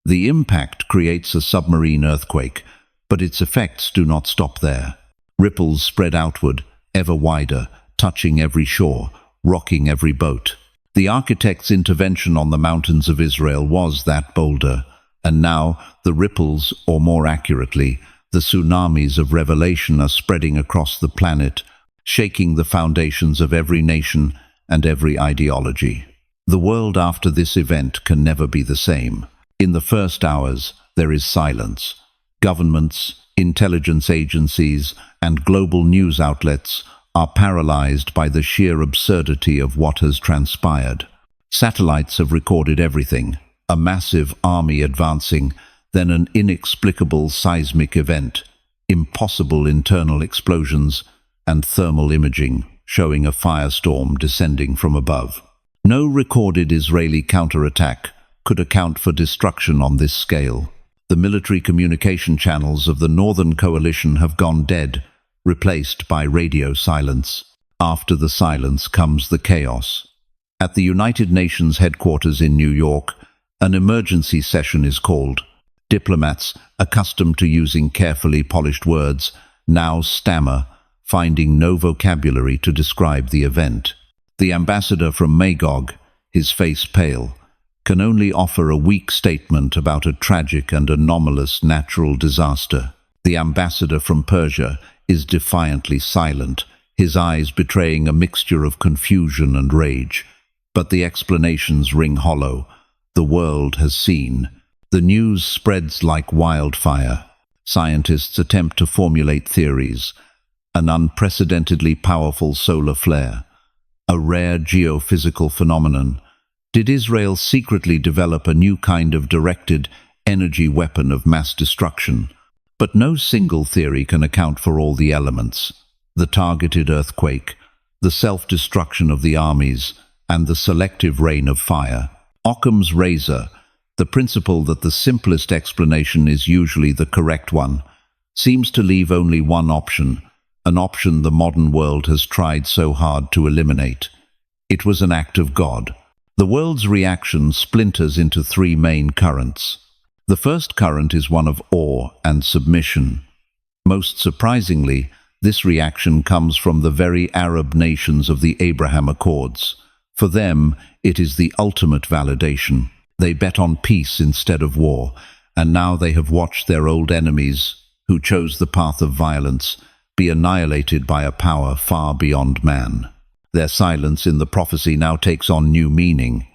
Speaker 1: The impact creates a submarine earthquake, but its effects do not stop there. Ripples spread outward, ever wider, touching every shore, rocking every boat. The architect's intervention on the mountains of Israel was that boulder, and now the ripples, or more accurately, the tsunamis of revelation, are spreading across the planet, shaking the foundations of every nation and every ideology. The world after this event can never be the same. In the first hours, there is silence. Governments, intelligence agencies, and global news outlets are paralyzed by the sheer absurdity of what has transpired. Satellites have recorded everything: a massive army advancing, then an inexplicable seismic event, impossible internal explosions, and thermal imaging showing a firestorm descending from above. No recorded Israeli counterattack could account for destruction on this scale. The military communication channels of the Northern Coalition have gone dead, replaced by radio silence. After the silence comes the chaos. At the United Nations headquarters in New York, an emergency session is called. Diplomats, accustomed to using carefully polished words, now stammer, finding no vocabulary to describe the event. The ambassador from Magog, his face pale, can only offer a weak statement about a tragic and anomalous natural disaster. The ambassador from Persia is defiantly silent, his eyes betraying a mixture of confusion and rage. But the explanations ring hollow. The world has seen. The news spreads like wildfire. Scientists attempt to formulate theories. An unprecedentedly powerful solar flare. A rare geophysical phenomenon. Did Israel secretly develop a new kind of directed energy weapon of mass destruction? But no single theory can account for all the elements. The targeted earthquake, the self-destruction of the armies, and the selective rain of fire. Occam's razor, the principle that the simplest explanation is usually the correct one, seems to leave only one option, an option the modern world has tried so hard to eliminate. It was an act of God. The world's reaction splinters into three main currents. The first current is one of awe and submission. Most surprisingly, this reaction comes from the very Arab nations of the Abraham Accords. For them, it is the ultimate validation. They bet on peace instead of war, and now they have watched their old enemies, who chose the path of violence, be annihilated by a power far beyond man. Their silence in the prophecy now takes on new meaning.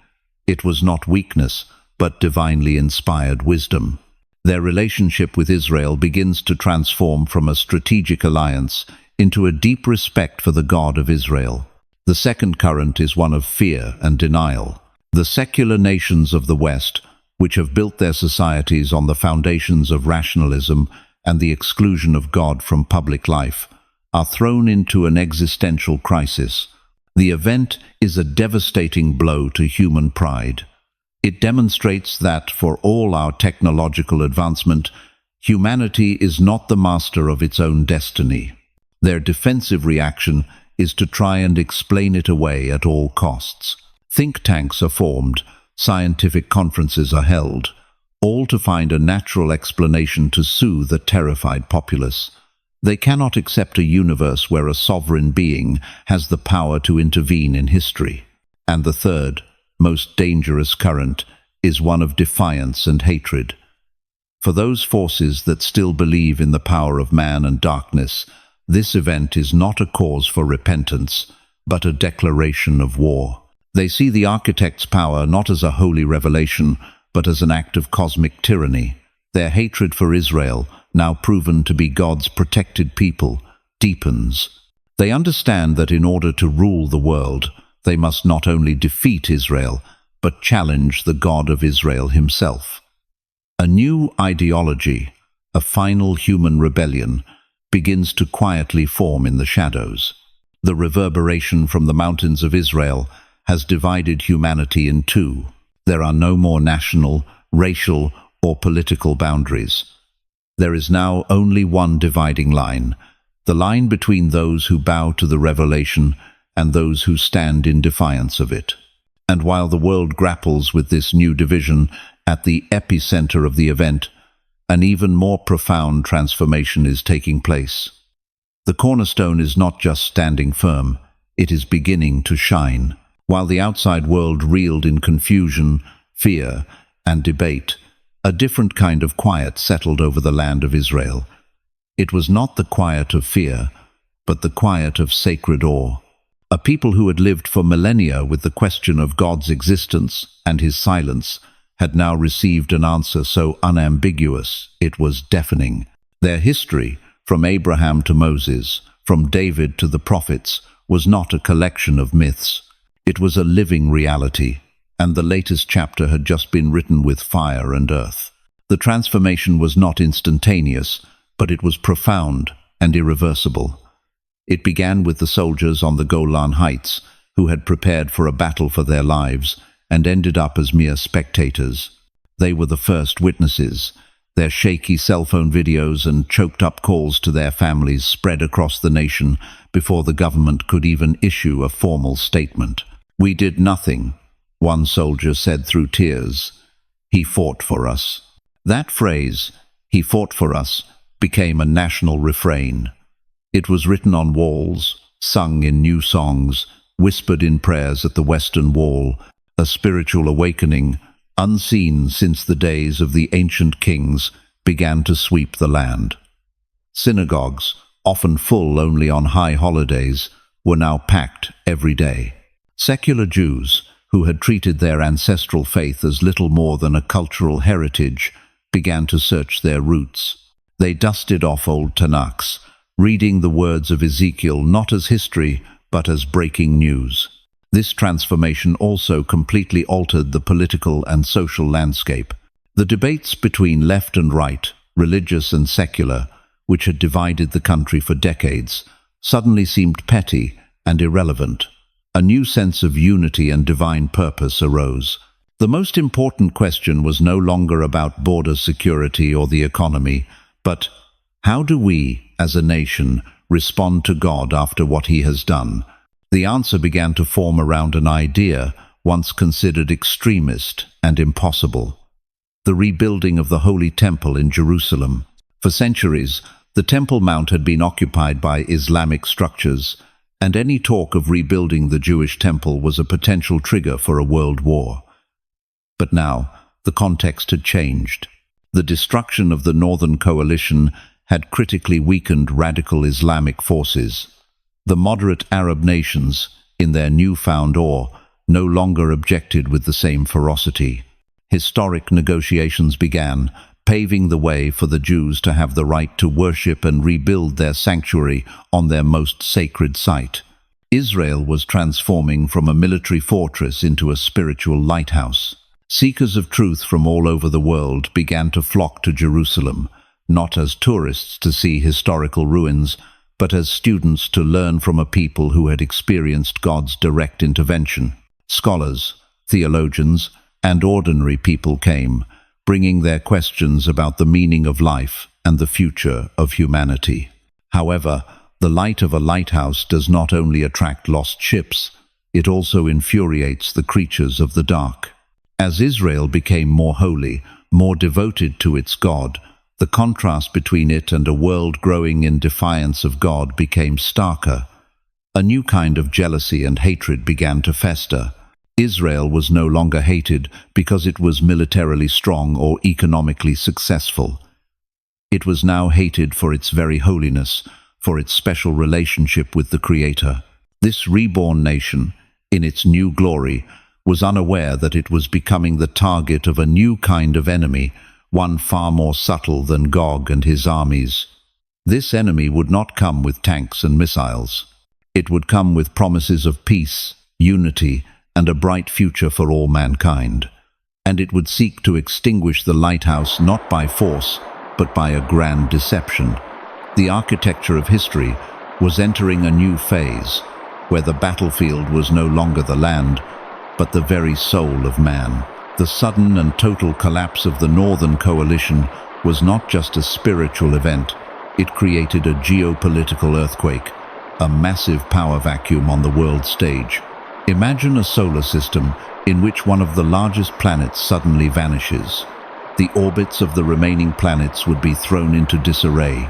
Speaker 1: It was not weakness, but divinely inspired wisdom. Their relationship with Israel begins to transform from a strategic alliance into a deep respect for the God of Israel. The second current is one of fear and denial. The secular nations of the West, which have built their societies on the foundations of rationalism and the exclusion of God from public life, are thrown into an existential crisis. The event is a devastating blow to human pride. It demonstrates that, for all our technological advancement, humanity is not the master of its own destiny. Their defensive reaction is to try and explain it away at all costs. Think tanks are formed, scientific conferences are held, all to find a natural explanation to soothe a terrified populace. They cannot accept a universe where a sovereign being has the power to intervene in history. And the third, most dangerous current, is one of defiance and hatred. For those forces that still believe in the power of man and darkness, this event is not a cause for repentance, but a declaration of war. They see the architect's power not as a holy revelation, but as an act of cosmic tyranny. Their hatred for Israel, now proven to be God's protected people, deepens. They understand that in order to rule the world, they must not only defeat Israel, but challenge the God of Israel himself. A new ideology, a final human rebellion, begins to quietly form in the shadows. The reverberation from the mountains of Israel has divided humanity in two. There are no more national, racial, or political boundaries. There is now only one dividing line, the line between those who bow to the revelation and those who stand in defiance of it. And while the world grapples with this new division, at the epicenter of the event, an even more profound transformation is taking place. The cornerstone is not just standing firm, it is beginning to shine. While the outside world reeled in confusion, fear, and debate, a different kind of quiet settled over the land of Israel. It was not the quiet of fear, but the quiet of sacred awe. A people who had lived for millennia with the question of God's existence and his silence had now received an answer so unambiguous it was deafening. Their history, from Abraham to Moses, from David to the prophets, was not a collection of myths. It was a living reality, and the latest chapter had just been written with fire and earth. The transformation was not instantaneous, but it was profound and irreversible. It began with the soldiers on the Golan Heights, who had prepared for a battle for their lives, and ended up as mere spectators. They were the first witnesses. Their shaky cell phone videos and choked-up calls to their families spread across the nation before the government could even issue a formal statement. "We did nothing," one soldier said through tears. "He fought for us." That phrase, "he fought for us," became a national refrain. It was written on walls, sung in new songs, whispered in prayers at the Western Wall, a spiritual awakening, unseen since the days of the ancient kings, began to sweep the land. Synagogues, often full only on high holidays, were now packed every day. Secular Jews, who had treated their ancestral faith as little more than a cultural heritage, began to search their roots. They dusted off old Tanakh, reading the words of Ezekiel not as history, but as breaking news. This transformation also completely altered the political and social landscape. The debates between left and right, religious and secular, which had divided the country for decades, suddenly seemed petty and irrelevant. A new sense of unity and divine purpose arose. The most important question was no longer about border security or the economy, but how do we, as a nation, respond to God after what he has done? The answer began to form around an idea once considered extremist and impossible: the rebuilding of the Holy Temple in Jerusalem. For centuries, the Temple Mount had been occupied by Islamic structures, and any talk of rebuilding the Jewish temple was a potential trigger for a world war. But now, the context had changed. The destruction of the Northern Coalition had critically weakened radical Islamic forces. The moderate Arab nations, in their newfound awe, no longer objected with the same ferocity. Historic negotiations began, paving the way for the Jews to have the right to worship and rebuild their sanctuary on their most sacred site. Israel was transforming from a military fortress into a spiritual lighthouse. Seekers of truth from all over the world began to flock to Jerusalem, not as tourists to see historical ruins, but as students to learn from a people who had experienced God's direct intervention. Scholars, theologians, and ordinary people came, bringing their questions about the meaning of life and the future of humanity. However, the light of a lighthouse does not only attract lost ships, it also infuriates the creatures of the dark. As Israel became more holy, more devoted to its God, the contrast between it and a world growing in defiance of God became starker. A new kind of jealousy and hatred began to fester. Israel was no longer hated because it was militarily strong or economically successful. It was now hated for its very holiness, for its special relationship with the Creator. This reborn nation, in its new glory, was unaware that it was becoming the target of a new kind of enemy, one far more subtle than Gog and his armies. This enemy would not come with tanks and missiles. It would come with promises of peace, unity, and a bright future for all mankind. And it would seek to extinguish the lighthouse not by force, but by a grand deception. The architecture of history was entering a new phase, where the battlefield was no longer the land, but the very soul of man. The sudden and total collapse of the Northern Coalition was not just a spiritual event, it created a geopolitical earthquake, a massive power vacuum on the world stage. Imagine a solar system in which one of the largest planets suddenly vanishes. The orbits of the remaining planets would be thrown into disarray,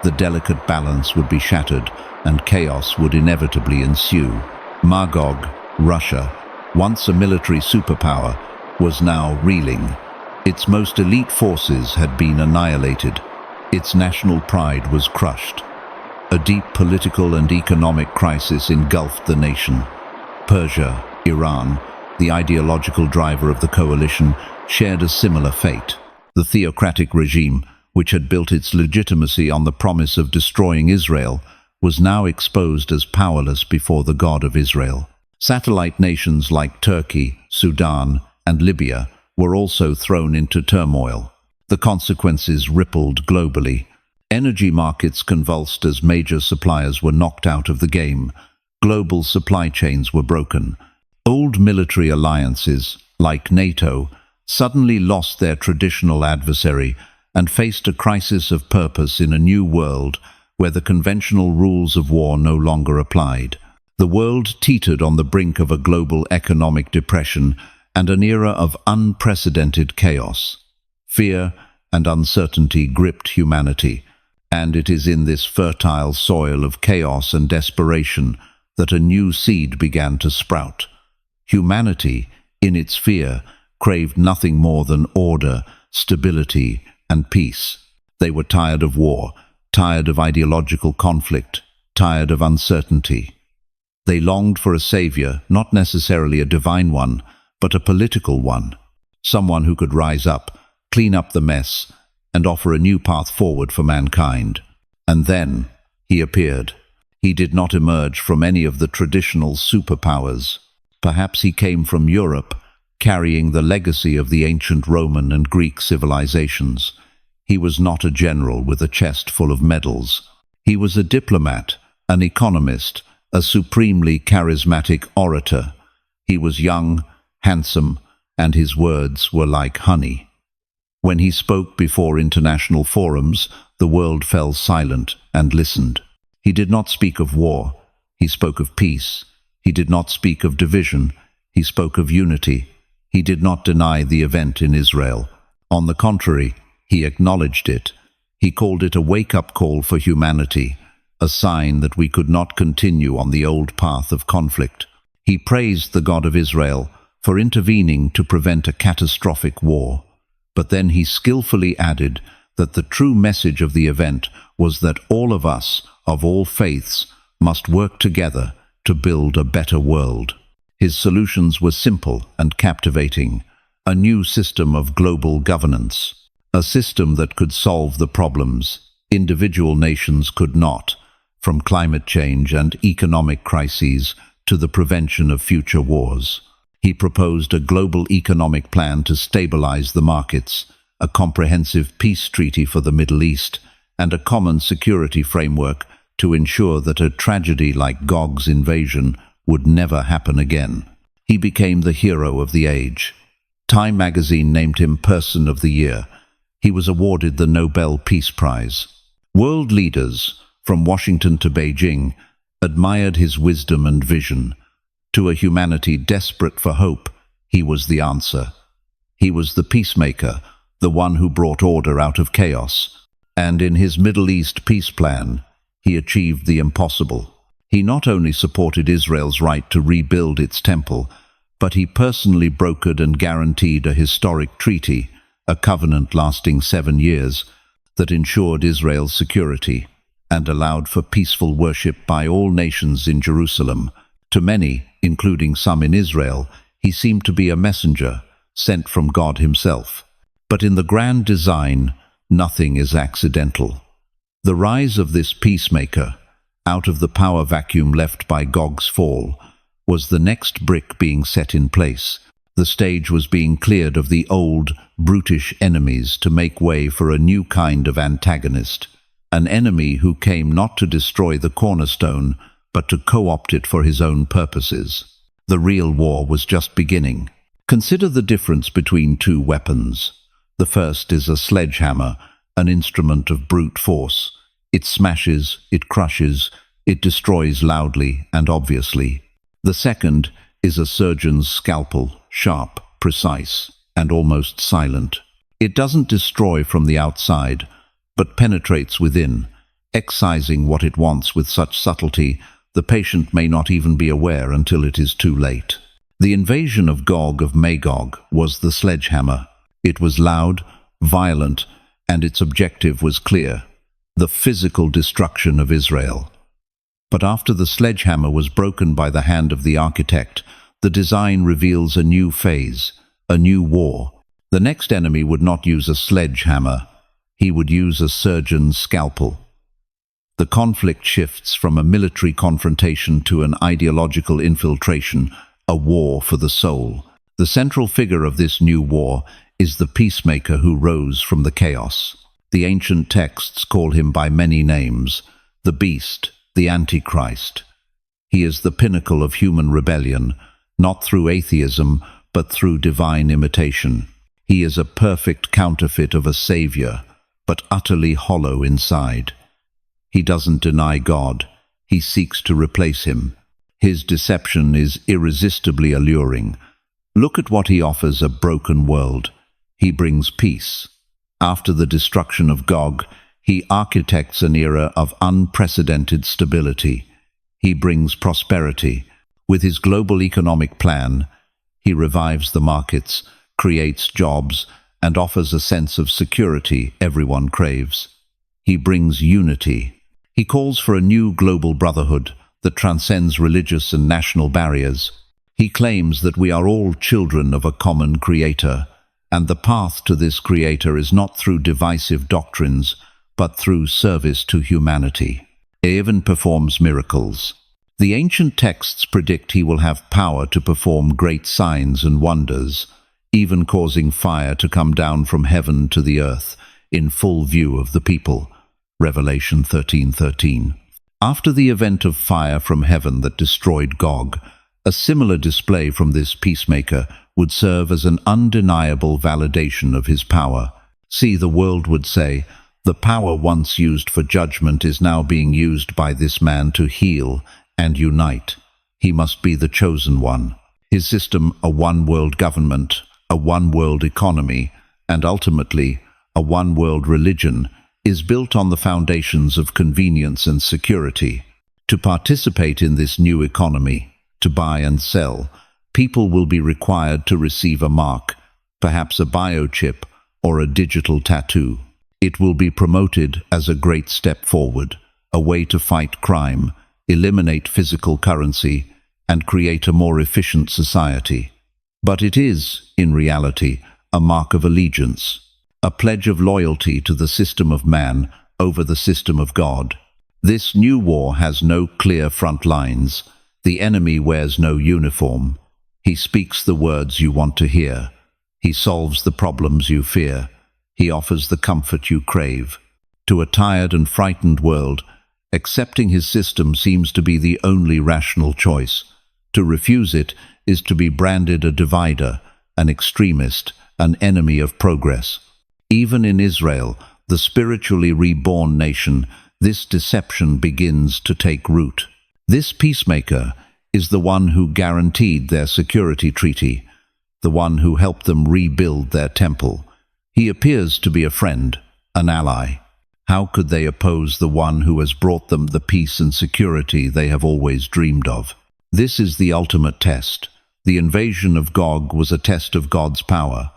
Speaker 1: the delicate balance would be shattered, and chaos would inevitably ensue. Magog, Russia, once a military superpower, was now reeling. Its most elite forces had been annihilated. Its national pride was crushed. A deep political and economic crisis engulfed the nation. Persia, Iran, the ideological driver of the coalition, shared a similar fate. The theocratic regime, which had built its legitimacy on the promise of destroying Israel, was now exposed as powerless before the God of Israel. Satellite nations like Turkey, Sudan, and Libya were also thrown into turmoil. The consequences rippled globally. Energy markets convulsed as major suppliers were knocked out of the game. Global supply chains were broken. Old military alliances, like NATO, suddenly lost their traditional adversary and faced a crisis of purpose in a new world where the conventional rules of war no longer applied. The world teetered on the brink of a global economic depression and an era of unprecedented chaos. Fear and uncertainty gripped humanity, and it is in this fertile soil of chaos and desperation that a new seed began to sprout. Humanity, in its fear, craved nothing more than order, stability, and peace. They were tired of war, tired of ideological conflict, tired of uncertainty. They longed for a savior, not necessarily a divine one, but a political one, someone who could rise up, clean up the mess, and offer a new path forward for mankind. And then he appeared. He did not emerge from any of the traditional superpowers. Perhaps he came from Europe, carrying the legacy of the ancient Roman and Greek civilizations. He was not a general with a chest full of medals. He was a diplomat, an economist, a supremely charismatic orator. He was young, handsome, and his words were like honey. When he spoke before international forums, the world fell silent and listened. He did not speak of war, he spoke of peace. He did not speak of division, he spoke of unity. He did not deny the event in Israel. On the contrary, he acknowledged it. He called it a wake-up call for humanity, a sign that we could not continue on the old path of conflict. He praised the God of Israel for intervening to prevent a catastrophic war. But then he skillfully added that the true message of the event was that all of us, of all faiths, must work together to build a better world. His solutions were simple and captivating: a new system of global governance, a system that could solve the problems individual nations could not, from climate change and economic crises to the prevention of future wars. He proposed a global economic plan to stabilize the markets, a comprehensive peace treaty for the Middle East, and a common security framework to ensure that a tragedy like Gog's invasion would never happen again. He became the hero of the age. Time magazine named him Person of the Year. He was awarded the Nobel Peace Prize. World leaders, from Washington to Beijing, admired his wisdom and vision. To a humanity desperate for hope, he was the answer. He was the peacemaker, the one who brought order out of chaos. And in his Middle East peace plan, he achieved the impossible. He not only supported Israel's right to rebuild its temple, but he personally brokered and guaranteed a historic treaty, a covenant lasting 7 years, that ensured Israel's security and allowed for peaceful worship by all nations in Jerusalem. To many, including some in Israel, he seemed to be a messenger sent from God himself. But in the grand design, nothing is accidental. The rise of this peacemaker, out of the power vacuum left by Gog's fall, was the next brick being set in place. The stage was being cleared of the old, brutish enemies to make way for a new kind of antagonist, an enemy who came not to destroy the cornerstone, but to co-opt it for his own purposes. The real war was just beginning. Consider the difference between two weapons. The first is a sledgehammer, an instrument of brute force. It smashes, it crushes, it destroys loudly and obviously. The second is a surgeon's scalpel, sharp, precise, and almost silent. It doesn't destroy from the outside, but penetrates within, excising what it wants with such subtlety the patient may not even be aware until it is too late. The invasion of Gog of Magog was the sledgehammer. It was loud, violent, and its objective was clear: the physical destruction of Israel. But after the sledgehammer was broken by the hand of the architect, the design reveals a new phase, a new war. The next enemy would not use a sledgehammer. He would use a surgeon's scalpel. The conflict shifts from a military confrontation to an ideological infiltration, a war for the soul. The central figure of this new war is the peacemaker who rose from the chaos. The ancient texts call him by many names: the beast, the Antichrist. He is the pinnacle of human rebellion, not through atheism, but through divine imitation. He is a perfect counterfeit of a savior, but utterly hollow inside. He doesn't deny God. He seeks to replace him. His deception is irresistibly alluring. Look at what he offers: a broken world. He brings peace. After the destruction of Gog, he architects an era of unprecedented stability. He brings prosperity. With his global economic plan, he revives the markets, creates jobs, and offers a sense of security everyone craves. He brings unity. He calls for a new global brotherhood that transcends religious and national barriers. He claims that we are all children of a common creator, and the path to this creator is not through divisive doctrines, but through service to humanity. He even performs miracles. The ancient texts predict he will have power to perform great signs and wonders, even causing fire to come down from heaven to the earth in full view of the people. Revelation 13:13. After the event of fire from heaven that destroyed Gog, a similar display from this peacemaker would serve as an undeniable validation of his power. See, the world would say, the power once used for judgment is now being used by this man to heal and unite. He must be the chosen one. His system, a one-world government, a one-world economy, and ultimately a one-world religion, is built on the foundations of convenience and security. To participate in this new economy, to buy and sell, people will be required to receive a mark, perhaps a biochip or a digital tattoo. It will be promoted as a great step forward, a way to fight crime, eliminate physical currency, and create a more efficient society. But it is, in reality, a mark of allegiance, a pledge of loyalty to the system of man over the system of God. This new war has no clear front lines. The enemy wears no uniform. He speaks the words you want to hear. He solves the problems you fear. He offers the comfort you crave. To a tired and frightened world, Accepting his system seems to be the only rational choice. To refuse it is to be branded a divider, an extremist, an enemy of progress. Even in Israel, the spiritually reborn nation, this deception begins to take root. This peacemaker is the one who guaranteed their security treaty, the one who helped them rebuild their temple. He appears to be a friend, an ally. How could they oppose the one who has brought them the peace and security they have always dreamed of? This is the ultimate test. The invasion of Gog was a test of God's power.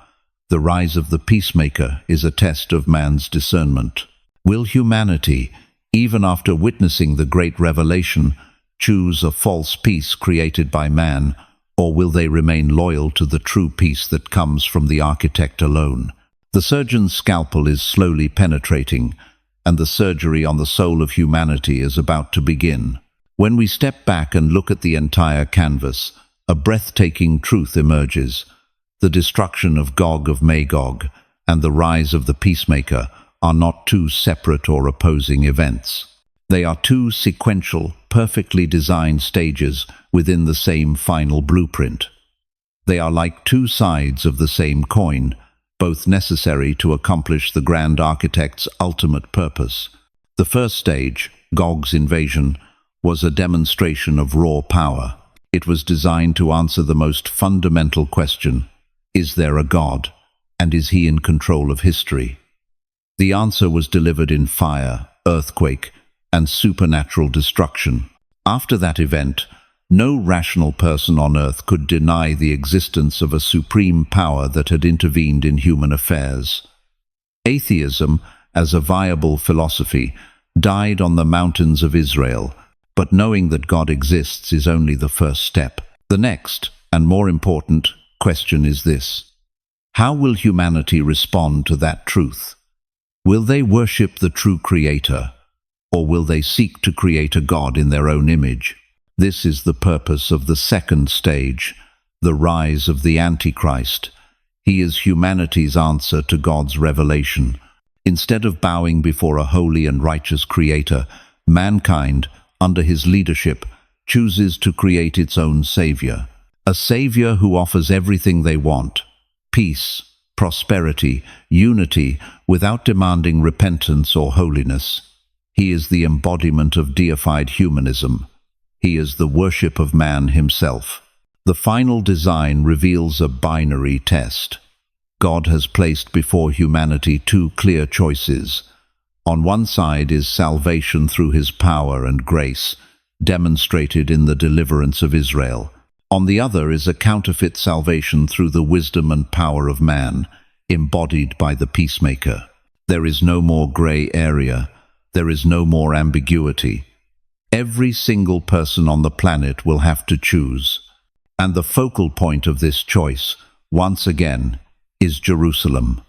Speaker 1: The rise of the peacemaker is a test of man's discernment. Will humanity, even after witnessing the great revelation, choose a false peace created by man, or will they remain loyal to the true peace that comes from the architect alone? The surgeon's scalpel is slowly penetrating, and the surgery on the soul of humanity is about to begin. When we step back and look at the entire canvas, a breathtaking truth emerges. The destruction of Gog of Magog and the rise of the peacemaker are not two separate or opposing events. They are two sequential, perfectly designed stages within the same final blueprint. They are like two sides of the same coin, both necessary to accomplish the grand architect's ultimate purpose. The first stage, Gog's invasion, was a demonstration of raw power. It was designed to answer the most fundamental question: is there a God, and is he in control of history? The answer was delivered in fire, earthquake, and supernatural destruction. After that event, no rational person on earth could deny the existence of a supreme power that had intervened in human affairs. Atheism, as a viable philosophy, died on the mountains of Israel, but knowing that God exists is only the first step. The next, and more important, question is this: how will humanity respond to that truth? Will they worship the true Creator, or will they seek to create a God in their own image? This is the purpose of the second stage, the rise of the Antichrist. He is humanity's answer to God's revelation. Instead of bowing before a holy and righteous Creator, mankind, under his leadership, chooses to create its own savior. A savior who offers everything they want: peace, prosperity, unity, without demanding repentance or holiness. He is the embodiment of deified humanism. He is the worship of man himself. The final design reveals a binary test. God has placed before humanity two clear choices. On one side is salvation through his power and grace, demonstrated in the deliverance of Israel. On the other is a counterfeit salvation through the wisdom and power of man, embodied by the peacemaker. There is no more gray area. There is no more ambiguity. Every single person on the planet will have to choose. And the focal point of this choice, once again, is Jerusalem.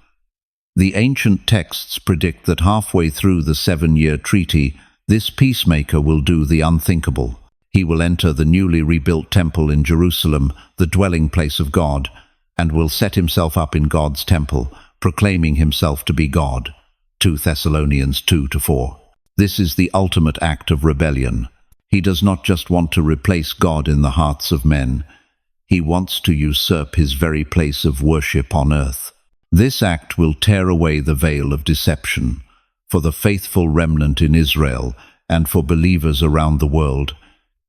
Speaker 1: The ancient texts predict that halfway through the 7-year treaty, this peacemaker will do the unthinkable. He will enter the newly rebuilt temple in Jerusalem, the dwelling place of God, and will set himself up in God's temple, proclaiming himself to be God. 2 Thessalonians 2-4. This is the ultimate act of rebellion. He does not just want to replace God in the hearts of men. He wants to usurp his very place of worship on earth. This act will tear away the veil of deception. For the faithful remnant in Israel and for believers around the world,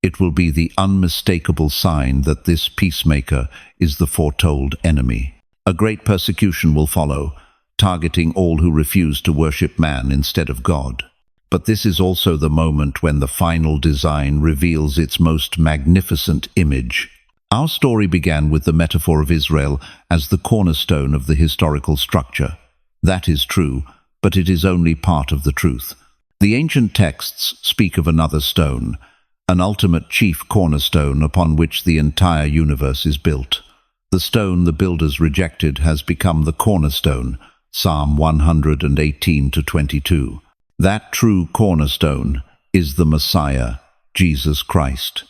Speaker 1: it will be the unmistakable sign that this peacemaker is the foretold enemy. A great persecution will follow, targeting all who refuse to worship man instead of God. But this is also the moment when the final design reveals its most magnificent image. Our story began with the metaphor of Israel as the cornerstone of the historical structure. That is true, but it is only part of the truth. The ancient texts speak of another stone, an ultimate chief cornerstone upon which the entire universe is built. The stone the builders rejected has become the cornerstone, Psalm 118-22. That true cornerstone is the Messiah, Jesus Christ.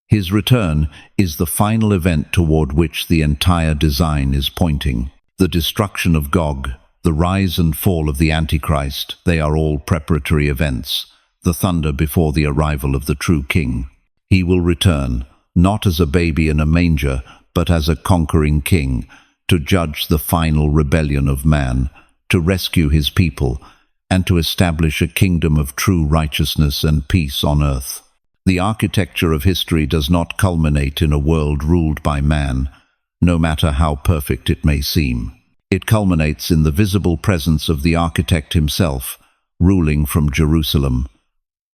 Speaker 1: His return is the final event toward which the entire design is pointing. The destruction of Gog, the rise and fall of the Antichrist, they are all preparatory events. the thunder before the arrival of the true king. He will return, not as a baby in a manger, but as a conquering king, to judge the final rebellion of man, to rescue his people, and to establish a kingdom of true righteousness and peace on earth. The architecture of history does not culminate in a world ruled by man, no matter how perfect it may seem. It culminates in the visible presence of the architect himself, ruling from Jerusalem.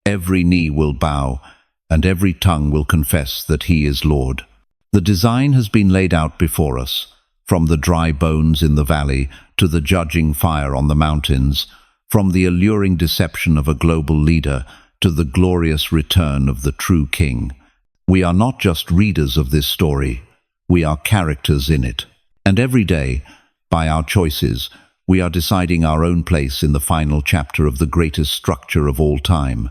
Speaker 1: Every knee will bow, and every tongue will confess that he is Lord. The design has been laid out before us, from the dry bones in the valley to the judging fire on the mountains, from the alluring deception of a global leader to the glorious return of the true king. We are not just readers of this story, we are characters in it. And every day, by our choices, we are deciding our own place in the final chapter of the greatest structure of all time.